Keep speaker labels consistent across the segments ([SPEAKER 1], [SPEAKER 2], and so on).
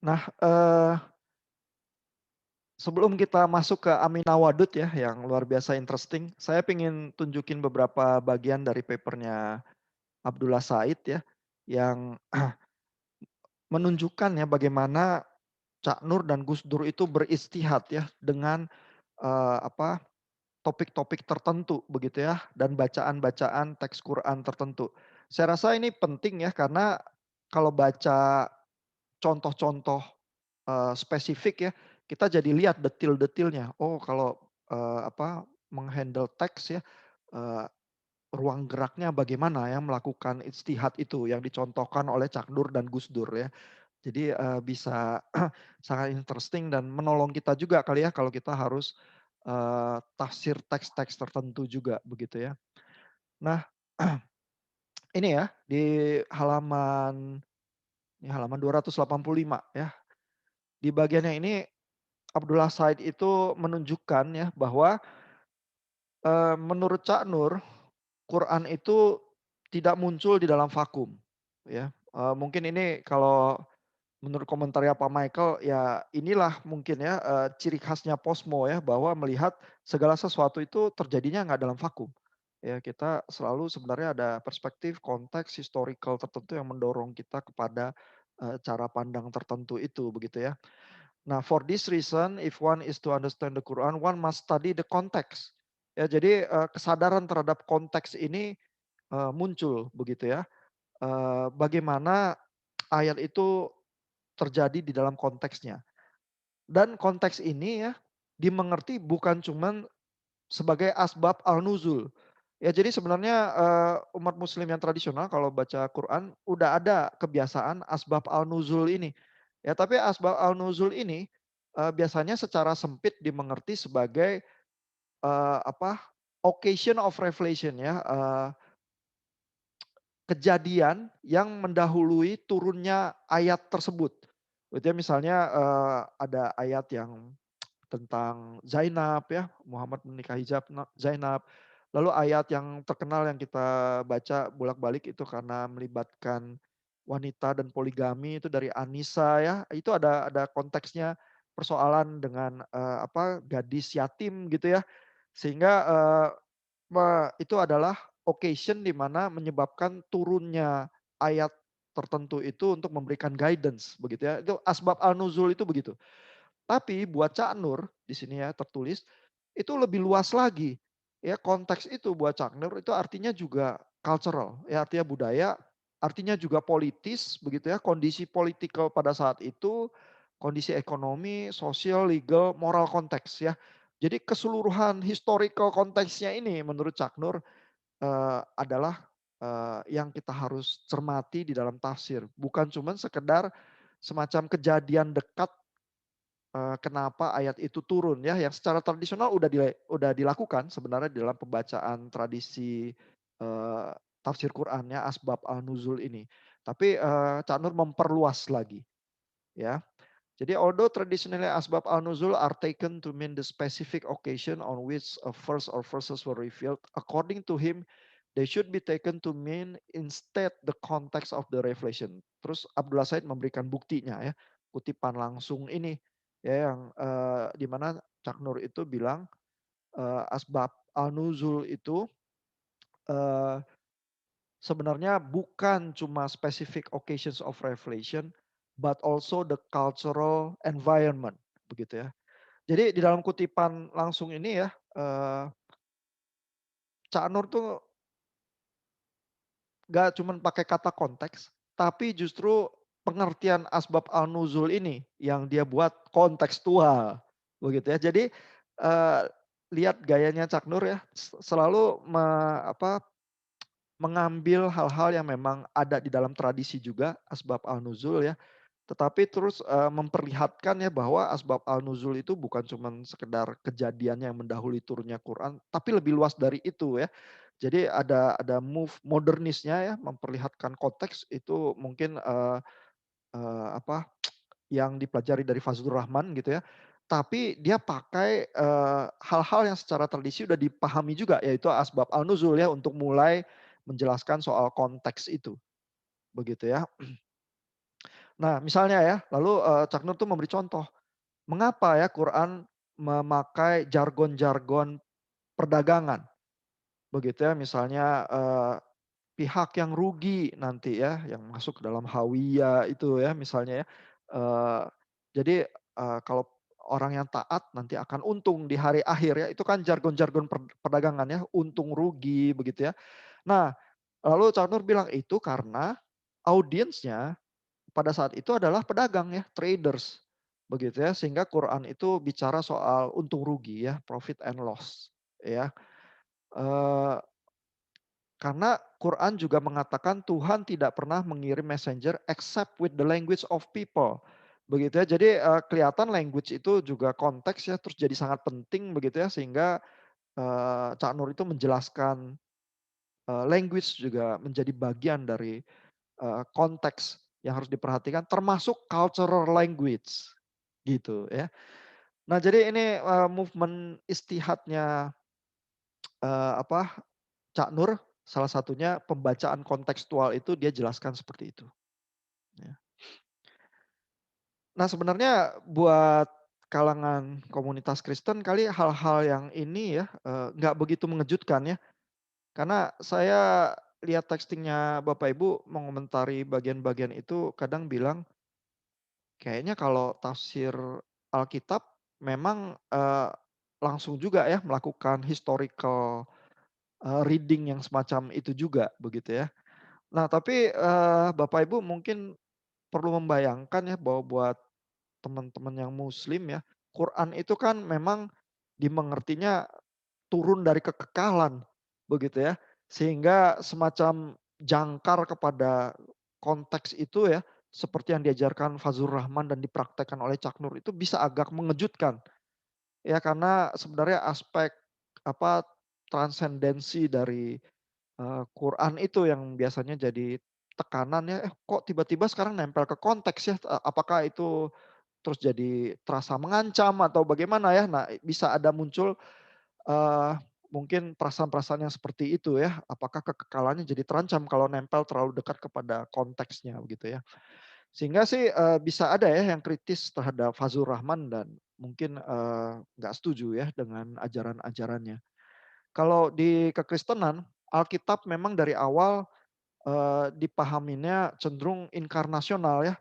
[SPEAKER 1] Nah, sebelum kita masuk ke Amina Wadud ya, yang luar biasa interesting, saya pengen tunjukin beberapa bagian dari papernya Abdullah Said ya, yang menunjukkan ya bagaimana Cak Nur dan Gus Dur itu beristihad ya dengan apa topik-topik tertentu begitu ya dan bacaan-bacaan teks Quran tertentu. Saya rasa ini penting ya karena kalau baca contoh-contoh spesifik ya, kita jadi lihat detil-detilnya. Oh kalau apa menghandle teks ya, eee, ruang geraknya bagaimana ya melakukan ijtihad itu yang dicontohkan oleh Cak Nur dan Gus Dur ya. Jadi, bisa sangat interesting dan menolong kita juga kali ya kalau kita harus, tafsir teks-teks tertentu juga begitu ya. Nah, ini ya di halaman 285 ya. Di bagian yang ini Abdullah Said itu menunjukkan ya bahwa, menurut Cak Nur, Quran itu tidak muncul di dalam vakum ya. Mungkin ini kalau menurut komentarnya Pak Michael, ya inilah mungkin ya, ciri khasnya posmo ya, bahwa melihat segala sesuatu itu terjadinya nggak dalam vakum. Ya kita selalu sebenarnya ada perspektif, konteks, historical tertentu yang mendorong kita kepada, cara pandang tertentu itu, begitu ya. Nah, for this reason, if one is to understand the Quran, one must study the context. Ya jadi, kesadaran terhadap konteks ini, muncul begitu ya. Bagaimana ayat itu terjadi di dalam konteksnya. Dan konteks ini ya, dimengerti bukan cuman sebagai asbab al-nuzul. Ya jadi sebenarnya, umat muslim yang tradisional kalau baca Quran udah ada kebiasaan asbab al-nuzul ini. Ya tapi asbab al-nuzul ini, biasanya secara sempit dimengerti sebagai, apa, occasion of revelation ya, kejadian yang mendahului turunnya ayat tersebut. Gitu ya misalnya, ada ayat yang tentang Zainab ya, Muhammad menikahi Zainab. Lalu ayat yang terkenal yang kita baca bolak-balik itu karena melibatkan wanita dan poligami itu dari Anisa ya, itu ada konteksnya persoalan dengan, apa, gadis yatim gitu ya. Sehingga, itu adalah occasion di mana menyebabkan turunnya ayat tertentu itu untuk memberikan guidance begitu ya, itu asbab al-nuzul itu begitu. Tapi buat Cak Nur, di sini ya tertulis, itu lebih luas lagi. Ya konteks itu buat Cak Nur itu artinya juga cultural, ya artinya budaya, artinya juga politis begitu ya, kondisi politikal pada saat itu, kondisi ekonomi, sosial, legal, moral konteks ya. Jadi keseluruhan historical konteksnya ini menurut Cak Nur, adalah, yang kita harus cermati di dalam tafsir. Bukan cuman sekedar semacam kejadian dekat. Kenapa ayat itu turun ya, yang secara tradisional udah dilakukan sebenarnya di dalam pembacaan tradisi, eee, tafsir Quran ya, asbab al-nuzul ini. Tapi, Cak Nur memperluas lagi ya. Jadi although traditionally asbab al-nuzul are taken to mean the specific occasion on which a verse or verses were revealed, according to him, they should be taken to mean instead the context of the revelation. Terus Abdullah Said memberikan buktinya ya, kutipan langsung ini ya yang, di mana Cak Nur itu bilang, asbab al-nuzul itu, eee, sebenarnya bukan cuma specific occasions of revelation, but also the cultural environment, begitu ya. Jadi di dalam kutipan langsung ini ya, Cak Nur tuh nggak cuman pakai kata konteks, tapi justru pengertian asbab al-nuzul ini yang dia buat kontekstual, begitu ya. Jadi, eee, lihat gayanya Cak Nur ya, selalu apa, mengambil hal-hal yang memang ada di dalam tradisi juga, asbab al-nuzul ya, tetapi terus, memperlihatkan ya bahwa asbab al-nuzul itu bukan cuman sekedar kejadian yang mendahului turunnya Quran, tapi lebih luas dari itu ya. Jadi ada move modernisnya ya, memperlihatkan konteks itu mungkin, apa, yang dipelajari dari Fazlur Rahman gitu ya. Tapi dia pakai, hal-hal yang secara tradisi udah dipahami juga, yaitu asbab al-nuzul ya, untuk mulai menjelaskan soal konteks itu, begitu ya. Nah, misalnya ya, lalu, Cak Nur tuh memberi contoh, mengapa ya Quran memakai jargon-jargon perdagangan, begitu ya. Misalnya, pihak yang rugi nanti ya, yang masuk ke dalam hawiyah itu ya misalnya ya. Eee, jadi, kalau orang yang taat nanti akan untung di hari akhir ya, itu kan jargon-jargon perdagangan ya, untung rugi begitu ya. Nah, lalu Cak Nur bilang, "Itu karena audiensnya pada saat itu adalah pedagang ya, traders." Begitu ya, sehingga Quran itu bicara soal untung rugi ya, profit and loss ya. Eee karena Quran juga mengatakan Tuhan tidak pernah mengirim messenger except with the language of people. Begitu ya. Jadi, kelihatan language itu juga konteks ya, terus jadi sangat penting begitu ya, sehingga, Cak Nur itu menjelaskan, language juga menjadi bagian dari, konteks yang harus diperhatikan termasuk cultural language, gitu ya. Nah jadi ini, movement istihadnya, apa, Cak Nur, salah satunya pembacaan kontekstual itu dia jelaskan seperti itu, ya. Nah sebenarnya buat kalangan komunitas Kristen kali hal-hal yang ini ya, nggak begitu mengejutkan ya. Karena saya lihat texting-nya Bapak Ibu mengomentari bagian-bagian itu kadang bilang, kayaknya kalau tafsir Alkitab memang, langsung juga ya melakukan historical, reading yang semacam itu juga begitu ya. Nah tapi, Bapak Ibu mungkin perlu membayangkan ya bahwa buat teman-teman yang muslim ya, Quran itu kan memang dimengertinya turun dari kekekalan, begitu ya. Sehingga semacam jangkar kepada konteks itu ya, seperti yang diajarkan Fazlur Rahman dan dipraktekkan oleh Cak Nur itu bisa agak mengejutkan. Ya karena sebenarnya aspek apa, transendensi dari Quran itu yang biasanya jadi tekanan ya, kok tiba-tiba sekarang nempel ke konteks ya, apakah itu terus jadi terasa mengancam atau bagaimana ya? Nah, bisa ada muncul, eee, mungkin perasaan-perasaan yang seperti itu ya, apakah kekekalannya jadi terancam kalau nempel terlalu dekat kepada konteksnya begitu ya. Sehingga sih, bisa ada ya yang kritis terhadap Fazlur Rahman dan mungkin, nggak setuju ya dengan ajaran-ajarannya. Kalau di kekristenan, Alkitab memang dari awal, dipahaminya cenderung inkarnasional ya,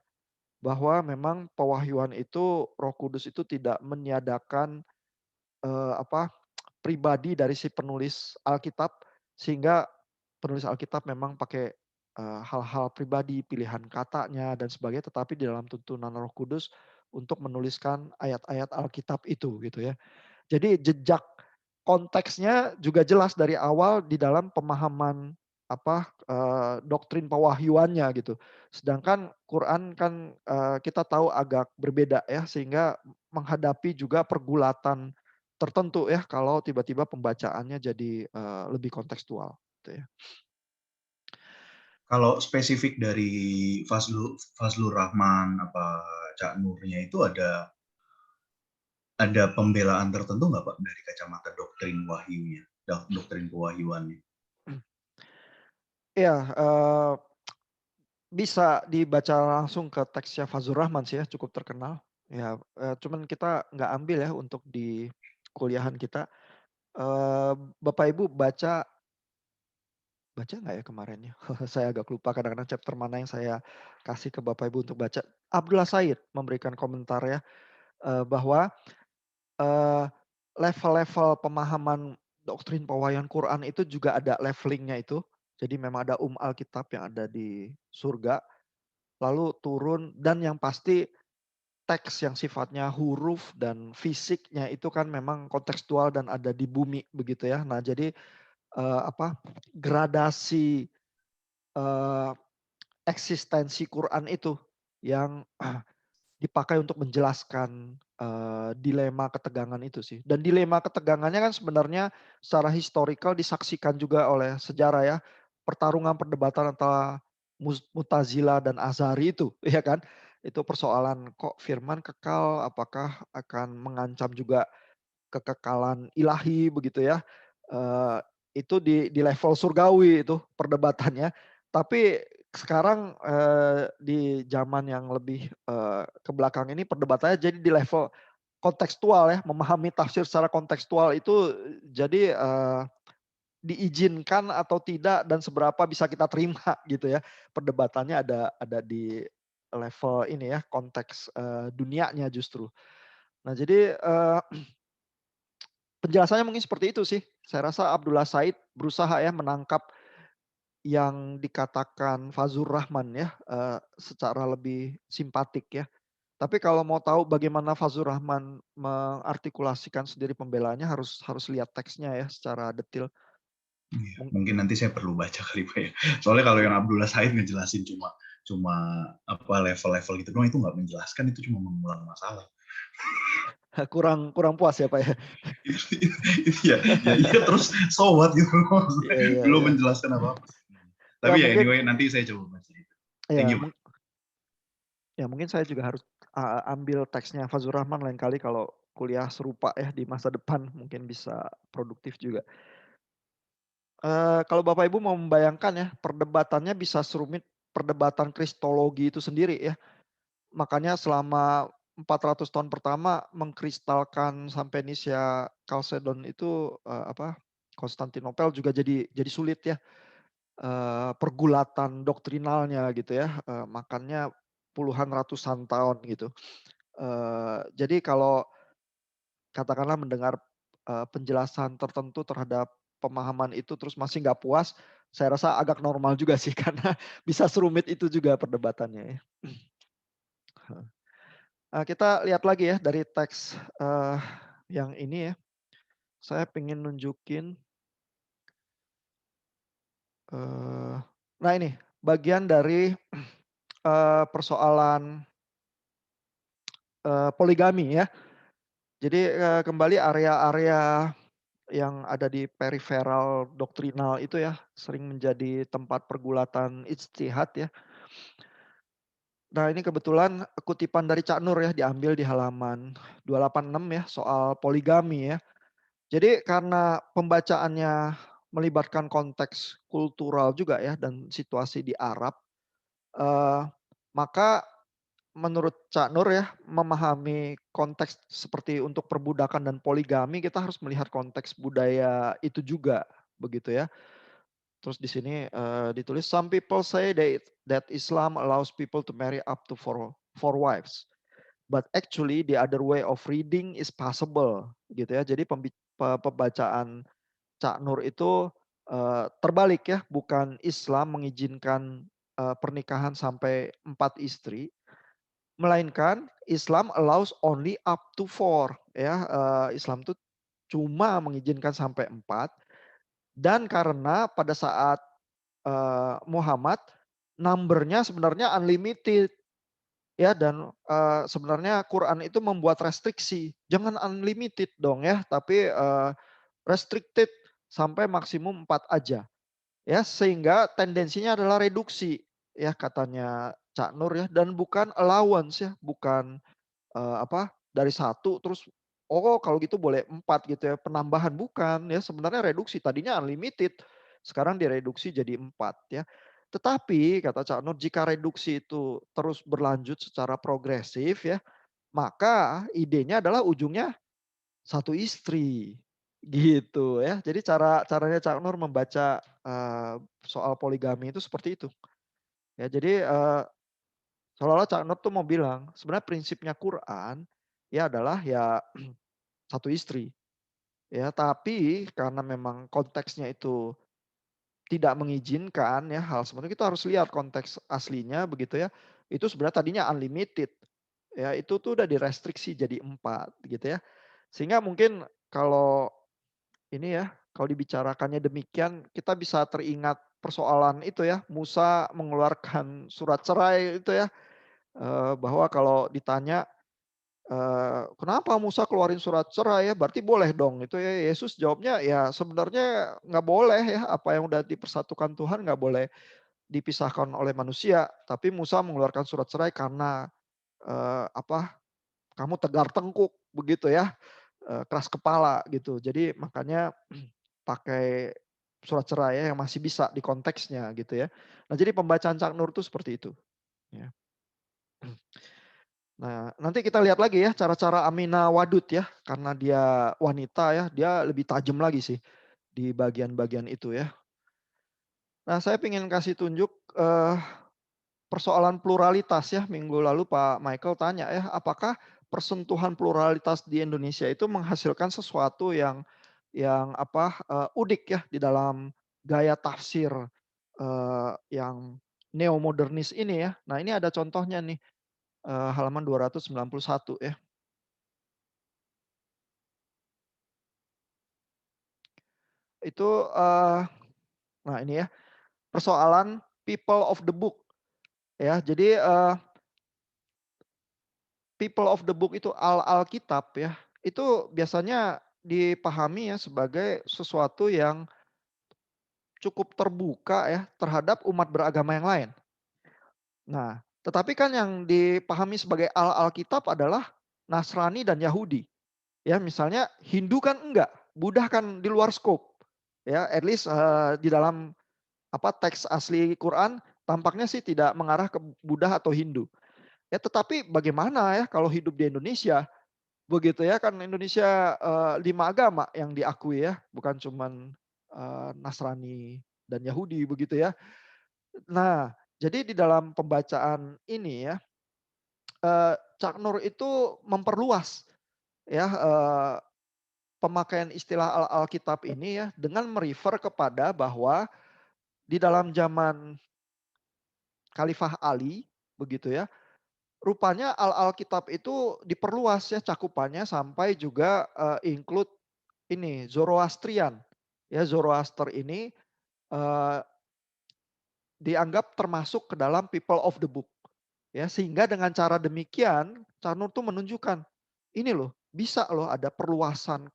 [SPEAKER 1] bahwa memang pewahyuan itu Roh Kudus itu tidak meniadakan, apa, pribadi dari si penulis Alkitab, sehingga penulis Alkitab memang pakai, hal-hal pribadi, pilihan katanya dan sebagainya, tetapi di dalam tuntunan Roh Kudus untuk menuliskan ayat-ayat Alkitab itu gitu ya. Jadi jejak konteksnya juga jelas dari awal di dalam pemahaman apa, doktrin pewahyuannya gitu. Sedangkan Quran kan, kita tahu agak berbeda ya, sehingga menghadapi juga pergulatan tertentu ya kalau tiba-tiba pembacaannya jadi, lebih kontekstual gitu ya.
[SPEAKER 2] Kalau spesifik dari Fazlur Rahman apa Cak Nurnya itu ada pembelaan tertentu nggak Pak dari kacamata doktrin wahyunya, doktrin pewahyuannya?
[SPEAKER 1] Iya, bisa dibaca langsung ke teksnya Fazlur Rahman sih ya, cukup terkenal. Ya, cuman kita nggak ambil ya untuk di kuliahan kita. Bapak Ibu baca baca nggak ya kemarin ya? Saya agak lupa kadang-kadang chapter mana yang saya kasih ke Bapak Ibu untuk baca. Abdullah Said memberikan komentar ya, bahwa, eee, level-level pemahaman doktrin pewahyuan Quran itu juga ada levelingnya itu. Jadi memang ada Alkitab yang ada di surga, lalu turun dan yang pasti teks yang sifatnya huruf dan fisiknya itu kan memang kontekstual dan ada di bumi begitu ya. Nah jadi, apa, gradasi, eee, eksistensi Quran itu yang dipakai untuk menjelaskan, dilema ketegangan itu sih. Dan dilema ketegangannya kan sebenarnya secara historical disaksikan juga oleh sejarah ya. Pertarungan perdebatan antara Mu'tazilah dan Asy'ari itu, ya kan. Itu persoalan kok firman kekal, apakah akan mengancam juga kekekalan ilahi begitu ya. Eee, itu di level surgawi itu perdebatannya. Tapi sekarang, di zaman yang lebih, ke belakang ini perdebatannya jadi di level kontekstual ya, memahami tafsir secara kontekstual itu jadi, diizinkan atau tidak dan seberapa bisa kita terima gitu ya. Perdebatannya ada di level ini ya, konteks, dunianya justru. Nah jadi, penjelasannya mungkin seperti itu sih. Saya rasa Abdullah Said berusaha ya menangkap yang dikatakan Fazlur Rahman ya, secara lebih simpatik ya. Tapi kalau mau tahu bagaimana Fazlur Rahman mengartikulasikan sendiri pembelaannya harus harus lihat teksnya ya secara detail.
[SPEAKER 2] Iya,
[SPEAKER 1] Mung
[SPEAKER 2] mungkin nanti saya perlu baca kali Pak ya. Soalnya kalau yang Abdullah Said ngejelasin cuma cuma apa level-level gitu doang itu nggak menjelaskan, itu cuma mengulang masalah.
[SPEAKER 1] kurang kurang puas ya, Pak, ya?
[SPEAKER 2] Iya, ya iya terus so what gitu maksudnya
[SPEAKER 1] Iya iya
[SPEAKER 2] belum
[SPEAKER 1] iya.
[SPEAKER 2] menjelaskan apa-apa.
[SPEAKER 1] Ya
[SPEAKER 2] Tapi ya
[SPEAKER 1] mungkin
[SPEAKER 2] anyway nanti saya coba baca itu. Thank
[SPEAKER 1] ya
[SPEAKER 2] you, Pak.
[SPEAKER 1] ya mungkin saya juga harus, ambil teksnya Fazlur Rahman lain kali kalau kuliah serupa ya di masa depan mungkin bisa produktif juga. Kalau Bapak Ibu mau membayangkan ya, perdebatannya bisa serumit perdebatan kristologi itu sendiri ya. Makanya selama 400 tahun pertama mengkristalkan sampai Nicea Chalcedon itu, Konstantinopel juga jadi sulit ya, pergulatan doktrinalnya gitu ya, makannya puluhan ratusan tahun gitu. Jadi kalau katakanlah mendengar, penjelasan tertentu terhadap pemahaman itu terus masih nggak puas, saya rasa agak normal juga sih karena bisa serumit itu juga perdebatannya ya. Kita lihat lagi ya dari teks, yang ini ya, saya pengen nunjukin, eee, nah ini bagian dari, persoalan, poligami ya. Jadi, kembali area-area yang ada di periferal doktrinal itu ya, sering menjadi tempat pergulatan ijtihad ya. Nah ini kebetulan kutipan dari Cak Nur ya, diambil di halaman 286 ya, soal poligami ya. Jadi karena pembacaannya melibatkan konteks kultural juga ya dan situasi di Arab, eee, maka menurut Cak Nur ya, memahami konteks seperti untuk perbudakan dan poligami, kita harus melihat konteks budaya itu juga, begitu ya. Terus di sini, ditulis, "Some people say that Islam allows people to marry up to four wives, but actually the other way of reading is possible." Gitu ya. Jadi pembacaan Cak Nur itu, terbalik ya, bukan Islam mengizinkan, pernikahan sampai 4 istri, melainkan Islam allows only up to four ya, Islam itu cuma mengizinkan sampai 4 dan karena pada saat, Muhammad number-nya sebenarnya unlimited ya dan, sebenarnya Quran itu membuat restriksi, jangan unlimited dong ya, tapi, restricted sampai maksimum 4 aja. Ya, sehingga tendensinya adalah reduksi, ya katanya Cak Nur ya, dan bukan allowance ya, bukan, dari satu terus, oh kalau gitu boleh 4 gitu ya, penambahan, bukan ya, sebenarnya reduksi, tadinya unlimited, sekarang direduksi jadi 4 ya. Tetapi kata Cak Nur, jika reduksi itu terus berlanjut secara progresif ya, maka idenya adalah ujungnya satu istri, gitu ya. Jadi caranya Cak Nur membaca, soal poligami itu seperti itu. Ya jadi, seolah-olah Cak Nur tuh mau bilang, sebenarnya prinsipnya Quran, ya adalah ya satu istri, ya. Tapi karena memang konteksnya itu tidak mengizinkan ya hal seperti itu, kita harus lihat konteks aslinya begitu ya. Itu sebenarnya tadinya unlimited, ya itu tuh udah direstriksi jadi 4 gitu ya. Sehingga mungkin kalau ini ya, kalau dibicarakannya demikian, kita bisa teringat persoalan itu ya, Musa mengeluarkan surat cerai itu ya, bahwa kalau ditanya, "Kenapa Musa keluarin surat cerai ya? Berarti boleh dong?" Itu ya, Yesus jawabnya, "Ya sebenarnya nggak boleh ya, apa yang udah dipersatukan Tuhan nggak boleh dipisahkan oleh manusia." Tapi Musa mengeluarkan surat cerai karena, "Kamu tegar tengkuk," begitu ya, keras kepala gitu. Jadi makanya pakai surat cerai ya, yang masih bisa di konteksnya gitu ya. Nah, jadi pembacaan Cak Nur itu seperti itu, ya. Nah, nanti kita lihat lagi ya cara-cara Amina Wadud ya, karena dia wanita ya, dia lebih tajam lagi sih di bagian-bagian itu ya. Nah, saya pengen kasih tunjuk, persoalan pluralitas ya, minggu lalu Pak Michael tanya ya, apakah persentuhan pluralitas di Indonesia itu menghasilkan sesuatu yang apa, unik ya di dalam gaya tafsir, yang neomodernis ini ya. Nah, ini ada contohnya nih, halaman 291 ya. Itu, nah ini ya, persoalan people of the book ya. Jadi, people of the book itu Alkitab ya, itu biasanya dipahami ya sebagai sesuatu yang cukup terbuka ya terhadap umat beragama yang lain. Nah, tetapi kan yang dipahami sebagai Alkitab adalah Nasrani dan Yahudi. Ya, misalnya Hindu kan enggak, Buddha kan di luar scope. Ya, at least di dalam apa teks asli Quran tampaknya sih tidak mengarah ke Buddha atau Hindu. Ya, tetapi bagaimana ya kalau hidup di Indonesia? Begitu ya, kan Indonesia, 5 agama yang diakui ya, bukan cuman, Nasrani dan Yahudi begitu ya. Nah, jadi di dalam pembacaan ini ya, Cak Nur itu memperluas ya, pemakaian istilah Alkitab ini ya, dengan kepada bahwa di dalam zaman Khalifah Ali, begitu ya, rupanya Alkitab itu diperluas ya cakupannya sampai juga, include ini Zoroastrian. Ya, Zoroaster ini, eee, dianggap termasuk ke dalam people of the book. Ya, sehingga dengan cara demikian, Cak Nur tuh menunjukkan, ini loh, bisa loh ada perluasan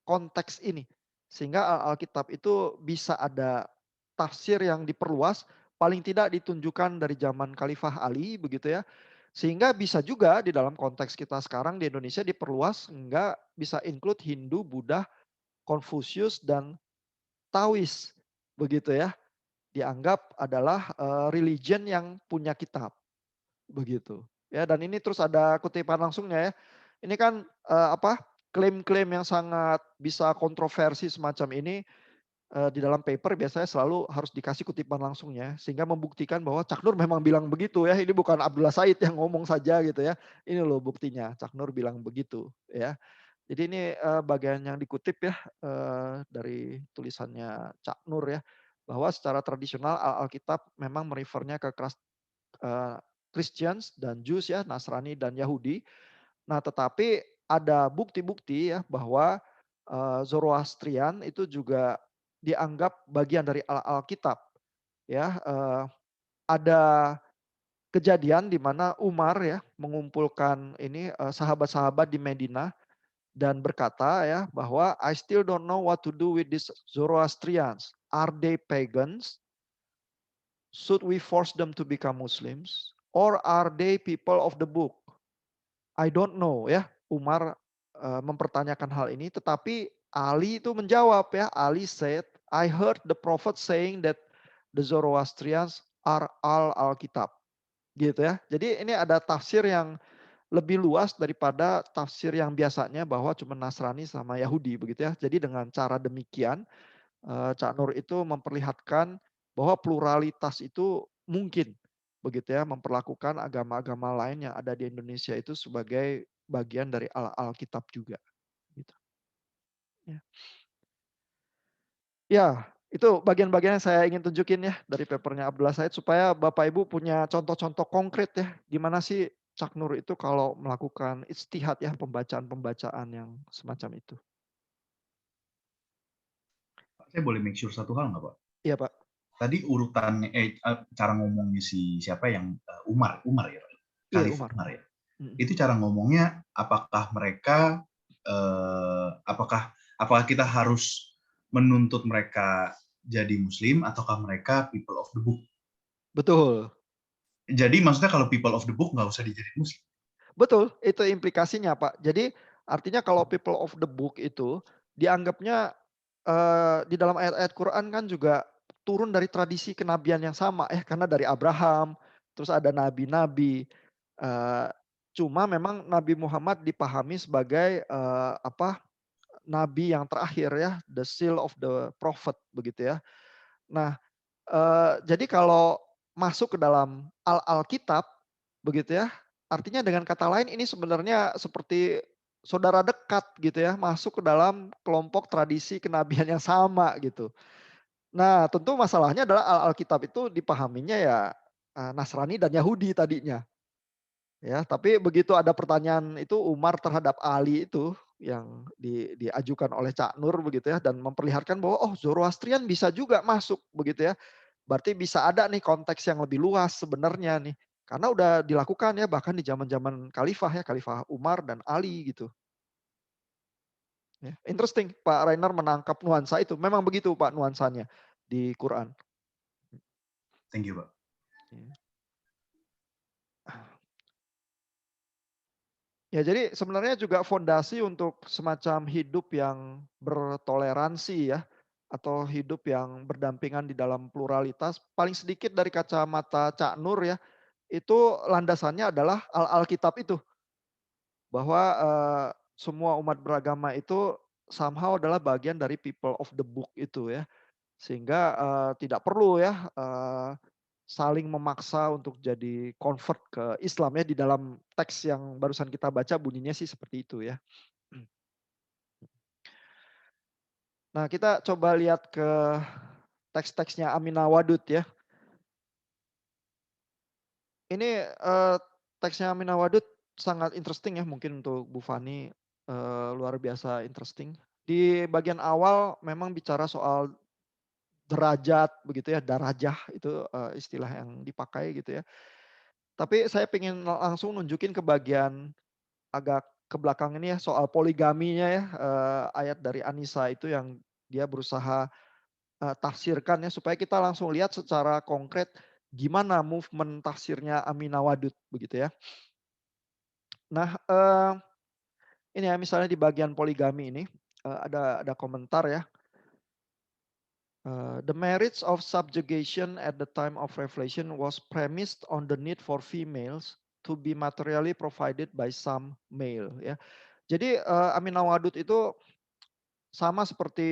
[SPEAKER 1] konteks ini. Sehingga Alkitab itu bisa ada tafsir yang diperluas, paling tidak ditunjukkan dari zaman Khalifah Ali begitu ya. Sehingga bisa juga di dalam konteks kita sekarang di Indonesia diperluas hingga bisa include Hindu, Buddha, Konfusius dan Taois begitu ya. Dianggap adalah, religion yang punya kitab, begitu. Ya, dan ini terus ada kutipan langsungnya ya. Ini kan, apa, klaim-klaim yang sangat bisa kontroversi semacam ini, di dalam paper biasanya selalu harus dikasih kutipan langsungnya, sehingga membuktikan bahwa Cak Nur memang bilang begitu ya, ini bukan Abdullah Said yang ngomong saja gitu ya. Ini loh buktinya, Cak Nur bilang begitu ya. Jadi ini, bagian yang dikutip ya, dari tulisannya Cak Nur ya, bahwa secara tradisional Alkitab memang merefernya ke eee, Christians dan Jews ya, Nasrani dan Yahudi. Nah, tetapi ada bukti-bukti ya bahwa, Zoroastrian itu juga dianggap bagian dari Alkitab ya, ada kejadian di mana Umar ya mengumpulkan ini, sahabat-sahabat di Madinah dan berkata ya bahwa, "I still don't know what to do with these Zoroastrians. Are they pagans? Should we force them to become Muslims? Or are they people of the book? I don't know," ya. Umar, mempertanyakan hal ini, tetapi Ali itu menjawab ya. Ali said, "I heard the prophet saying that the Zoroastrians are all Alkitab." Gitu ya. Jadi ini ada tafsir yang lebih luas daripada tafsir yang biasanya bahwa cuma Nasrani sama Yahudi begitu ya. Jadi dengan cara demikian, Cak Nur itu memperlihatkan bahwa pluralitas itu mungkin begitu ya, memperlakukan agama-agama lain yang ada di Indonesia itu sebagai bagian dari Alkitab juga, gitu. Ya. Ya, itu bagian-bagian yang saya ingin tunjukin ya dari papernya Abdullah Said supaya Bapak Ibu punya contoh-contoh konkret ya, gimana sih Cak Nur itu kalau melakukan ijtihad ya, pembacaan-pembacaan yang semacam itu.
[SPEAKER 2] Saya boleh make sure satu hal nggak Pak?
[SPEAKER 1] Iya Pak,
[SPEAKER 2] Tadi urutannya, cara ngomongnya si siapa yang Umar ya,
[SPEAKER 1] iya
[SPEAKER 2] Khalifah
[SPEAKER 1] Umar.
[SPEAKER 2] Umar ya.
[SPEAKER 1] Mhm.
[SPEAKER 2] Itu cara ngomongnya, apakah mereka, apakah kita harus menuntut mereka jadi Muslim ataukah mereka people of the book?
[SPEAKER 1] Betul.
[SPEAKER 2] Jadi maksudnya kalau people of the book nggak usah dijadiin Muslim.
[SPEAKER 1] Betul, itu implikasinya, Pak. Jadi artinya kalau people of the book itu dianggapnya di dalam ayat-ayat Quran kan juga turun dari tradisi kenabian yang sama ya, karena dari Abraham, terus ada nabi-nabi, eee, cuma memang Nabi Muhammad dipahami sebagai, nabi yang terakhir ya, the seal of the prophet begitu ya. Nah, jadi kalau masuk ke dalam Alkitab begitu ya, artinya dengan kata lain ini sebenarnya seperti saudara dekat gitu ya, masuk ke dalam kelompok tradisi kenabian yang sama gitu. Nah, tentu masalahnya adalah Alkitab itu dipahaminya ya, Nasrani dan Yahudi tadinya. Ya, tapi begitu ada pertanyaan itu Umar terhadap Ali itu yang diajukan oleh Cak Nur begitu ya dan memperlihatkan bahwa, oh Zoroastrian bisa juga masuk begitu ya. Berarti bisa ada nih konteks yang lebih luas sebenarnya nih. Karena udah dilakukan ya bahkan di zaman-zaman khalifah ya, Khalifah Umar dan Ali gitu. Ya. Interesting Pak Rainer menangkap nuansa itu. Memang begitu Pak nuansanya di Quran.
[SPEAKER 2] Thank you, Pak.
[SPEAKER 1] Ya. Ya, jadi sebenarnya juga fondasi untuk semacam hidup yang bertoleransi ya, atau hidup yang berdampingan di dalam pluralitas, paling sedikit dari kacamata Cak Nur ya, itu landasannya adalah Alkitab itu. Bahwa semua umat beragama itu somehow adalah bagian dari people of the book itu ya. Sehingga tidak perlu ya saling memaksa untuk jadi convert ke Islam ya, di dalam teks yang barusan kita baca bunyinya sih seperti itu ya. Nah, kita coba lihat ke teks-teksnya Aminah Wadud ya. Ini teksnya Aminah Wadud sangat interesting ya, mungkin untuk Bu Fani luar biasa interesting. Di bagian awal memang bicara soal derajat begitu ya, darajah itu istilah yang dipakai gitu ya. Tapi saya pengen langsung nunjukin ke bagian agak ke belakang ini ya, soal poligaminya ya, ayat dari Anisa itu yang dia berusaha tafsirkan ya, supaya kita langsung lihat secara konkret gimana movement tafsirnya Aminah Wadud begitu ya. Nah, ini ya misalnya di bagian poligami ini, ada komentar ya. The marriage of subjugation at the time of Revelation was premised on the need for females to be materially provided by some male ya. Jadi Aminah Wadud itu sama seperti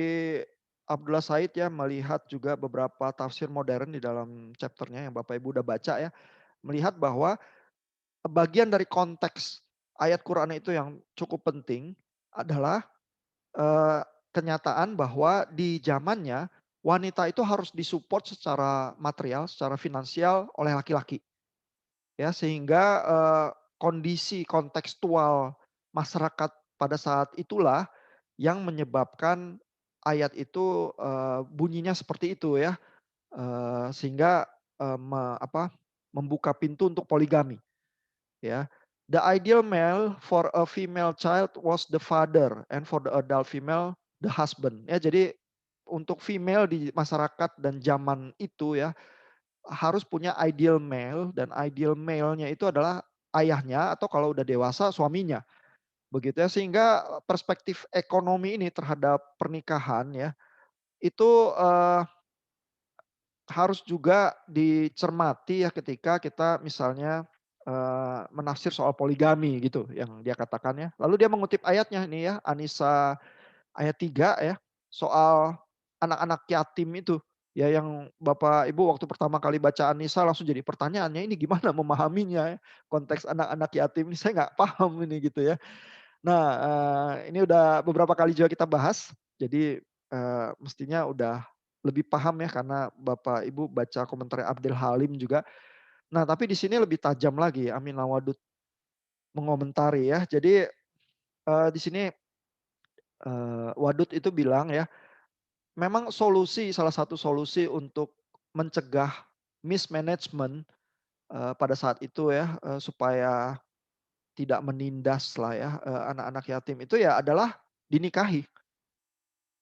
[SPEAKER 1] Abdullah Said ya, melihat juga beberapa tafsir modern di dalam chapternya yang Bapak Ibu udah baca ya, melihat bahwa bagian dari konteks ayat Quran itu yang cukup penting adalah eee, kenyataan bahwa di zamannya wanita itu harus disupport secara material, secara finansial oleh laki-laki. Ya, sehingga kondisi kontekstual masyarakat pada saat itulah yang menyebabkan ayat itu bunyinya seperti itu ya, sehingga membuka pintu untuk poligami ya. The ideal male for a female child was the father and for the adult female the husband. Ya, jadi untuk female di masyarakat dan zaman itu ya, harus punya ideal male dan ideal male-nya itu adalah ayahnya atau kalau udah dewasa suaminya. Begitu ya, sehingga perspektif ekonomi ini terhadap pernikahan ya, itu harus juga dicermati ya ketika kita misalnya menafsir soal poligami gitu yang dia katakan ya. Lalu dia mengutip ayatnya nih ya, An-Nisa ayat 3 ya, soal anak-anak yatim itu. Ya yang Bapak Ibu waktu pertama kali baca An-Nisa langsung jadi pertanyaannya ini gimana memahaminya ya, konteks anak-anak yatim ini saya nggak paham ini gitu ya. Nah, ini udah beberapa kali juga kita bahas, jadi mestinya udah lebih paham ya karena Bapak Ibu baca komentar Abdul Halim juga. Nah, tapi di sini lebih tajam lagi Amin Nawadud mengomentari ya. Jadi di sini Wadud itu bilang ya, memang salah satu solusi untuk mencegah mismanagement pada saat itu ya, supaya tidak menindas lah ya anak-anak yatim itu ya adalah dinikahi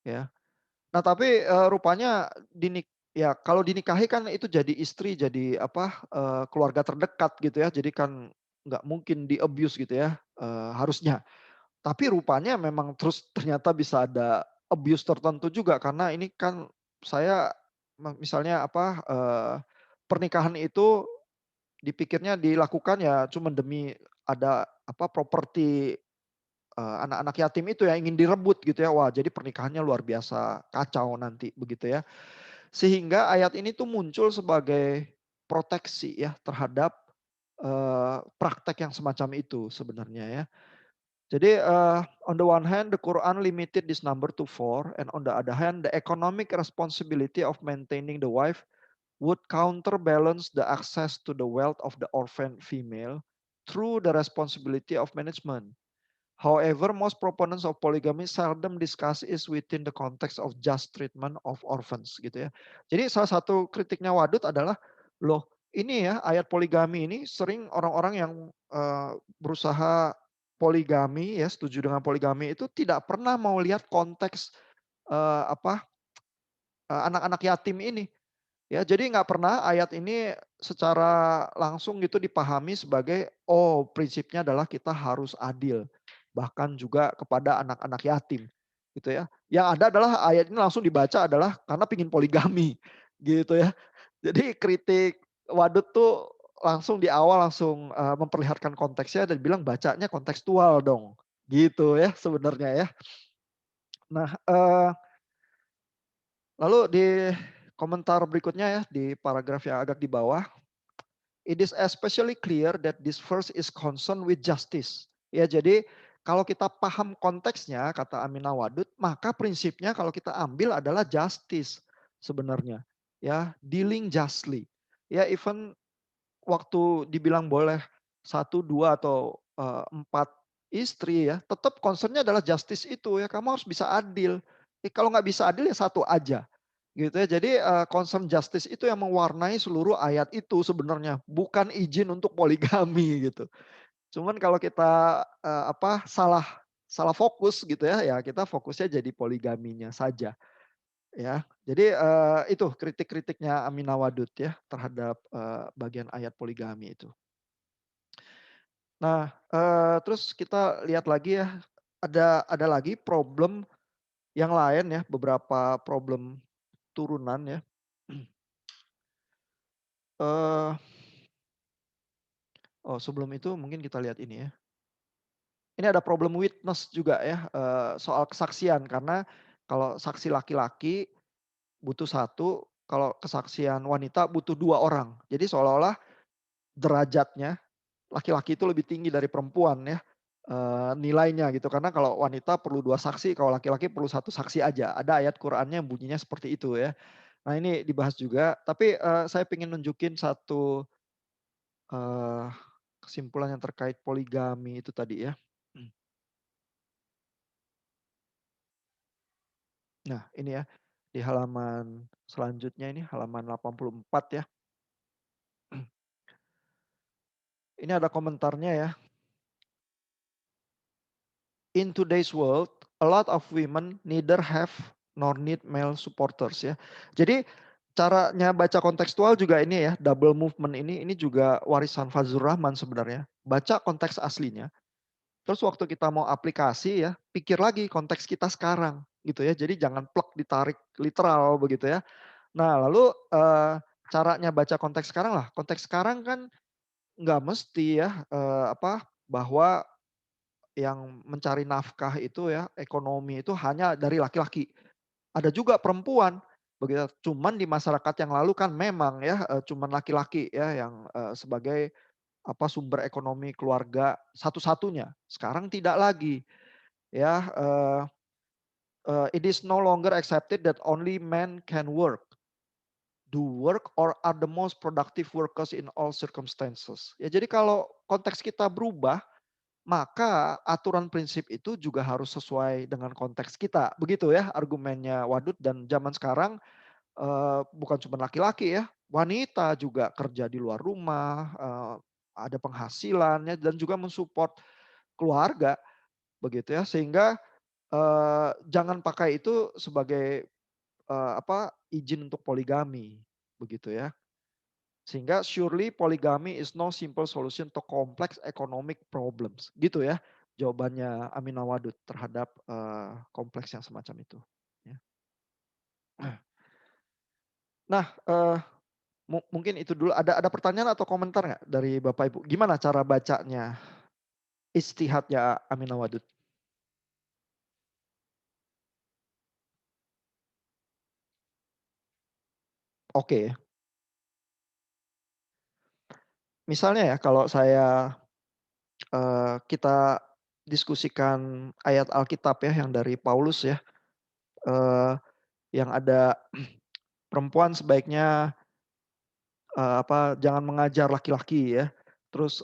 [SPEAKER 1] ya. Nah tapi rupanya ya kalau dinikahi kan itu jadi istri, jadi keluarga terdekat gitu ya. Jadi kan nggak mungkin di-abuse gitu ya harusnya. Tapi rupanya memang terus ternyata bisa ada abuse tertentu juga karena ini kan saya misalnya apa, pernikahan itu dipikirnya dilakukan ya cuma demi ada apa, properti, anak-anak yatim itu yang ingin direbut gitu ya. Wah, jadi pernikahannya luar biasa kacau nanti begitu ya. Sehingga ayat ini tuh muncul sebagai proteksi ya terhadap, praktek yang semacam itu sebenarnya ya. Jadi, on the one hand, the Quran limited this number to 4, and on the other hand, the economic responsibility of maintaining the wife would counterbalance the access to the wealth of the orphan female through the responsibility of management. However, most proponents of polygamy seldom discuss is within the context of just treatment of orphans gitu ya. Jadi salah satu kritiknya Wadud adalah, loh ini ya ayat poligami ini sering orang-orang yang berusaha poligami ya, setuju dengan poligami itu tidak pernah mau lihat konteks, apa, anak-anak yatim ini. Ya, jadi nggak pernah ayat ini secara langsung gitu dipahami sebagai, oh prinsipnya adalah kita harus adil, bahkan juga kepada anak-anak yatim, gitu ya. Yang ada adalah ayat ini langsung dibaca adalah karena pingin poligami, gitu ya. Jadi kritik Wadud tuh langsung di awal langsung, memperlihatkan konteksnya dan bilang bacanya kontekstual dong, gitu ya sebenarnya ya. Nah, lalu di komentar berikutnya ya, di paragraf yang agak di bawah, it is especially clear that this verse is concerned with justice. Ya, jadi kalau kita paham konteksnya, kata Aminah Wadud, maka prinsipnya kalau kita ambil adalah justice sebenarnya. Ya, dealing justly. Ya, even waktu dibilang boleh satu, 2 atau 4 istri ya, tetap concernnya adalah justice itu ya, kamu harus bisa adil. Kalau nggak bisa adil ya satu aja. Gitu ya. Jadi, concern justice itu yang mewarnai seluruh ayat itu sebenarnya, bukan izin untuk poligami gitu. Cuman kalau kita, apa, salah salah fokus gitu ya, ya kita fokusnya jadi poligaminya saja, ya. Jadi, itu kritik-kritiknya Aminah Wadud ya terhadap, bagian ayat poligami itu. Nah, terus kita lihat lagi ya, ada lagi problem yang lain ya, beberapa problem turunan ya. Eee Oh, sebelum itu mungkin kita lihat ini ya. Ini ada problem witness juga ya, soal kesaksian karena kalau saksi laki-laki butuh satu, kalau kesaksian wanita butuh 2 orang. Jadi seolah-olah derajatnya laki-laki itu lebih tinggi dari perempuan ya, nilainya gitu. Karena kalau wanita perlu 2 saksi, kalau laki-laki perlu satu saksi aja. Ada ayat Qur'annya yang bunyinya seperti itu ya. Nah ini dibahas juga, tapi, saya pengen nunjukin satu, eee, kesimpulan yang terkait poligami itu tadi ya. Nah, ini ya, di halaman selanjutnya ini halaman 84 ya. Ini ada komentarnya ya. In today's world, a lot of women neither have nor need male supporters ya. Jadi caranya baca kontekstual juga ini ya, double movement ini juga warisan Fazlur Rahman sebenarnya. Baca konteks aslinya, terus waktu kita mau aplikasi ya, pikir lagi konteks kita sekarang gitu ya. Jadi jangan plek ditarik literal begitu ya. Nah, lalu, caranya baca konteks sekarang lah, konteks sekarang kan nggak mesti ya, apa, bahwa yang mencari nafkah itu ya, ekonomi itu hanya dari laki-laki. Ada juga perempuan, begitu. Cuman di masyarakat yang lalu kan memang ya, cuman laki-laki ya yang, sebagai apa, sumber ekonomi keluarga satu-satunya. Sekarang tidak lagi ya, it is no longer accepted that only men can work. Do work or are the most productive workers in all circumstances. Ya jadi kalau konteks kita berubah, maka aturan prinsip itu juga harus sesuai dengan konteks kita. Begitu ya argumennya Wadud dan zaman sekarang, bukan cuma laki-laki ya, wanita juga kerja di luar rumah, ada penghasilannya dan juga mensupport keluarga begitu ya. Sehingga, jangan pakai itu sebagai, apa, izin untuk poligami, begitu ya. Sehingga surely polygamy is no simple solution to complex economic problems. Gitu ya jawabannya Aminah Wadud terhadap, kompleks yang semacam itu. Nah, mungkin itu dulu. Ada pertanyaan atau komentar nggak dari Bapak Ibu? Gimana cara bacanya Ijtihadnya Aminah Wadud? Oke. Misalnya ya kalau kita diskusikan ayat Alkitab ya yang dari Paulus ya, eee, yang ada perempuan sebaiknya, jangan mengajar laki-laki ya. Terus,